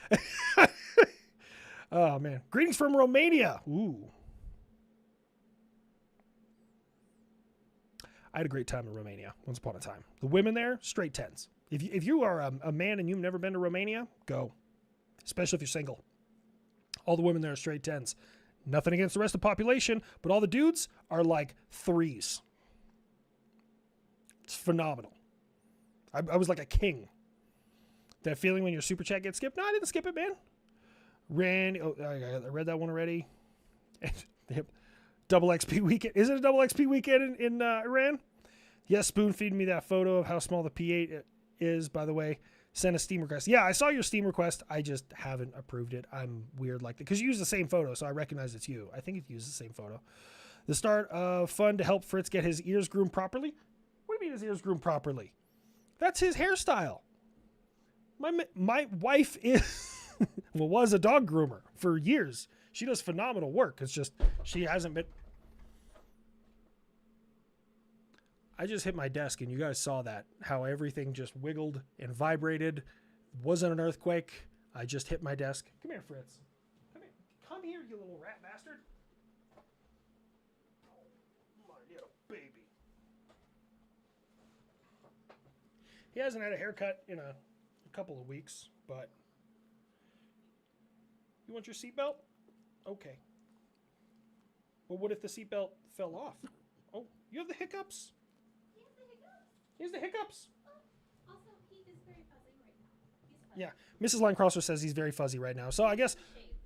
Oh man. Greetings from Romania. Ooh. I had a great time in Romania once upon a time. The women there, straight tens. If you are a man and you've never been to Romania, go. Especially if you're single. All the women there are straight tens. Nothing against the rest of the population, but all the dudes are like threes. It's phenomenal. I was like a king. That feeling when your super chat gets skipped? No, I didn't skip it, man. I read that one already. Double XP weekend. Is it a double XP weekend in Iran? Yes, spoon feeding me that photo of how small the P8 is, by the way. Send a Steam request. Yeah, I saw your Steam request. I just haven't approved it. I'm weird like that. Because you use the same photo, so I recognize it's you. I think if you use the same photo. The start of fun to help Fritz get his ears groomed properly? What do you mean his ears groomed properly? That's his hairstyle. My wife was a dog groomer for years. She does phenomenal work. It's just she hasn't been. I just hit my desk and you guys saw that. How everything just wiggled and vibrated. Wasn't an earthquake. I just hit my desk. Come here, Fritz. Come here, you little rat bastard. Oh, my little baby. He hasn't had a haircut in a couple of weeks, but you want your seatbelt? Okay. Well, what if the seatbelt fell off? Oh, you have the hiccups? He has the hiccups. He has the hiccups. Also, he is very Yeah. Mrs. Line Crosser says he's very fuzzy right now. So I guess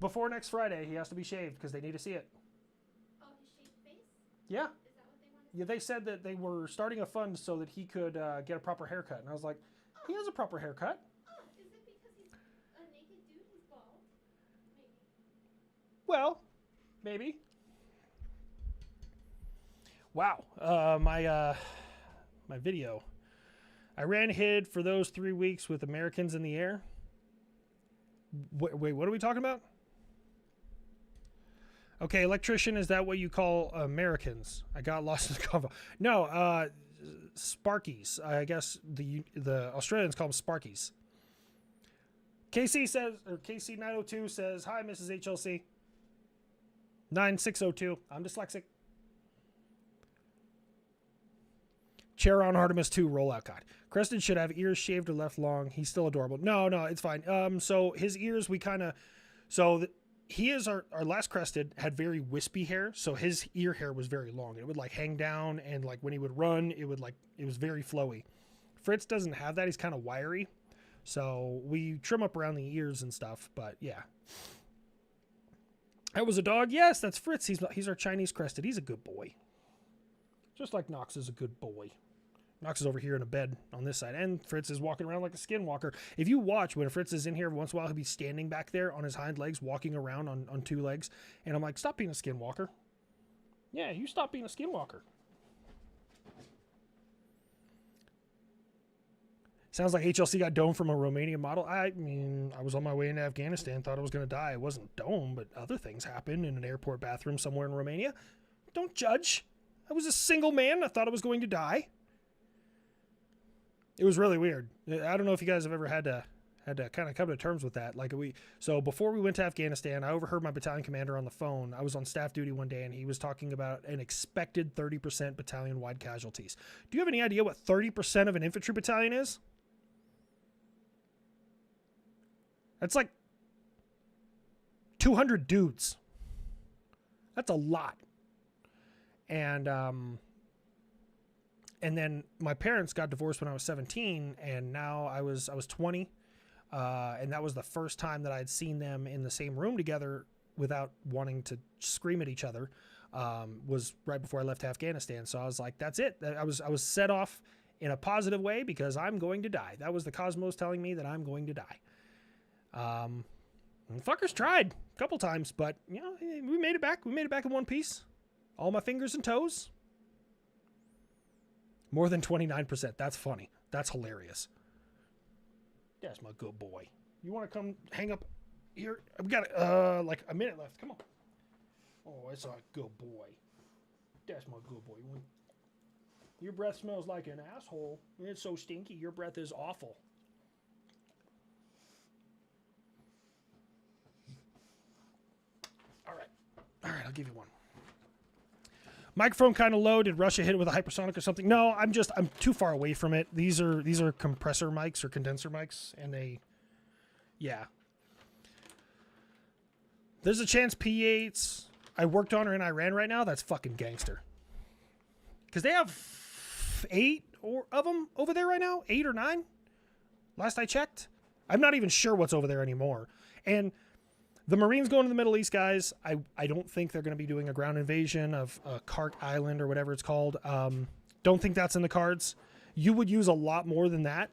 before next Friday, he has to be shaved because they need to see it. Oh, his shaved face? Yeah. Is that what they wanted? Yeah, they said that they were starting a fund so that he could get a proper haircut. And I was like, he has a proper haircut. Oh, is it because he's a naked dude? He's bald? Maybe. Well, maybe. Wow. My video. Iran hid for those 3 weeks with Americans in the air. Wait, what are we talking about? Okay, electrician, is that what you call Americans? I got lost in the convo. No, Sparkies. I guess the Australians call them Sparkies. KC says, or KC902 says, hi, Mrs. HLC. 9602. I'm dyslexic. Chair on Artemis 2 rollout guide. Crested should have ears shaved or left long. He's still adorable. No, it's fine. So his ears, he is our last Crested had very wispy hair. So his ear hair was very long. It would like hang down, and like when he would run, it was very flowy. Fritz doesn't have that. He's kind of wiry. So we trim up around the ears and stuff, but yeah. That was a dog. Yes, that's Fritz. He's our Chinese Crested. He's a good boy. Just like Knox is a good boy. Knox is over here in a bed on this side, and Fritz is walking around like a skinwalker. If you watch when Fritz is in here, once in a while he'll be standing back there on his hind legs, walking around on 2 legs, and I'm like, stop being a skinwalker. Yeah, you stop being a skinwalker. Sounds like HLC got dome from a Romanian model. I mean, I was on my way into Afghanistan, thought I was going to die. It wasn't dome, but other things happened in an airport bathroom somewhere in Romania. Don't judge. I was a single man. I thought I was going to die. It was really weird. I don't know if you guys have ever had to kind of come to terms with that. So before we went to Afghanistan, I overheard my battalion commander on the phone. I was on staff duty one day, and he was talking about an expected 30% battalion-wide casualties. Do you have any idea what 30% of an infantry battalion is? That's like 200 dudes. That's a lot. And then my parents got divorced when I was 17, and now I was 20, and that was the first time that I'd seen them in the same room together without wanting to scream at each other. Was right before I left Afghanistan, so I was like, "That's it." I was set off in a positive way because I'm going to die. That was the cosmos telling me that I'm going to die. And fuckers tried a couple times, but you know, we made it back. We made it back in one piece. All my fingers and toes. More than 29%. That's funny. That's hilarious. That's my good boy. You want to come hang up here? We got like a minute left. Come on. Oh, it's a good boy. That's my good boy. Your breath smells like an asshole. It's so stinky. Your breath is awful. All right, I'll give you one. Microphone kind of low. Did Russia hit it with a hypersonic or something? No, I'm too far away from it. These are compressor mics or condenser mics, and yeah. There's a chance P8s. I worked on her in Iran right now. That's fucking gangster. Because they have 8 of them over there right now. 8 or 9. Last I checked. I'm not even sure what's over there anymore. And the Marines going to the Middle East, guys, I don't think they're going to be doing a ground invasion of Kark Island or whatever it's called. Don't think that's in the cards. You would use a lot more than that.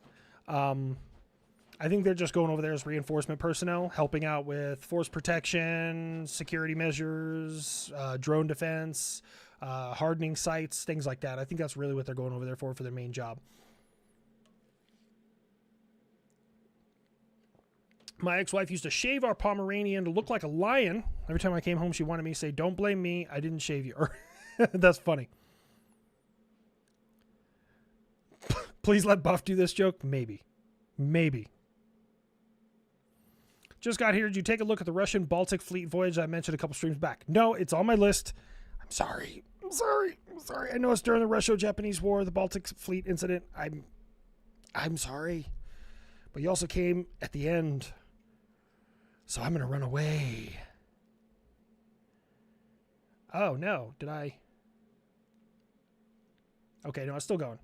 I think they're just going over there as reinforcement personnel, helping out with force protection, security measures, drone defense, hardening sites, things like that. I think that's really what they're going over there for their main job. My ex-wife used to shave our Pomeranian to look like a lion. Every time I came home, she wanted me to say, "Don't blame me. I didn't shave you." That's funny. Please let Buff do this joke. Maybe. Just got here. Did you take a look at the Russian Baltic Fleet voyage I mentioned a couple streams back? No, it's on my list. I'm sorry. I know it's during the Russo-Japanese War, the Baltic Fleet incident. I'm sorry. But you also came at the end. So I'm going to run away. Oh, no. Did I? Okay, no, it's still going.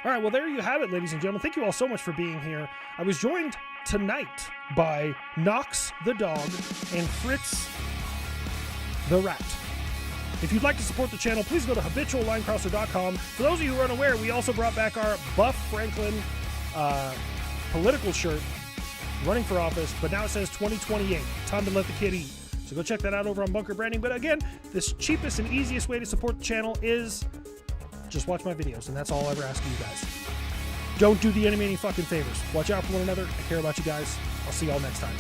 All right, well, there you have it, ladies and gentlemen. Thank you all so much for being here. I was joined tonight by Knox the dog and Fritz the rat. If you'd like to support the channel, please go to habituallinecrosser.com. For those of you who are unaware, we also brought back our Buff Franklin political shirt, running for office, but now it says 2028. Time to let the kid eat. So go check that out over on Bunker Branding. But again, this cheapest and easiest way to support the channel is just watch my videos, and that's all I ever ask of you guys. Don't do the enemy any fucking favors. Watch out for one another. I care about you guys. I'll see y'all next time.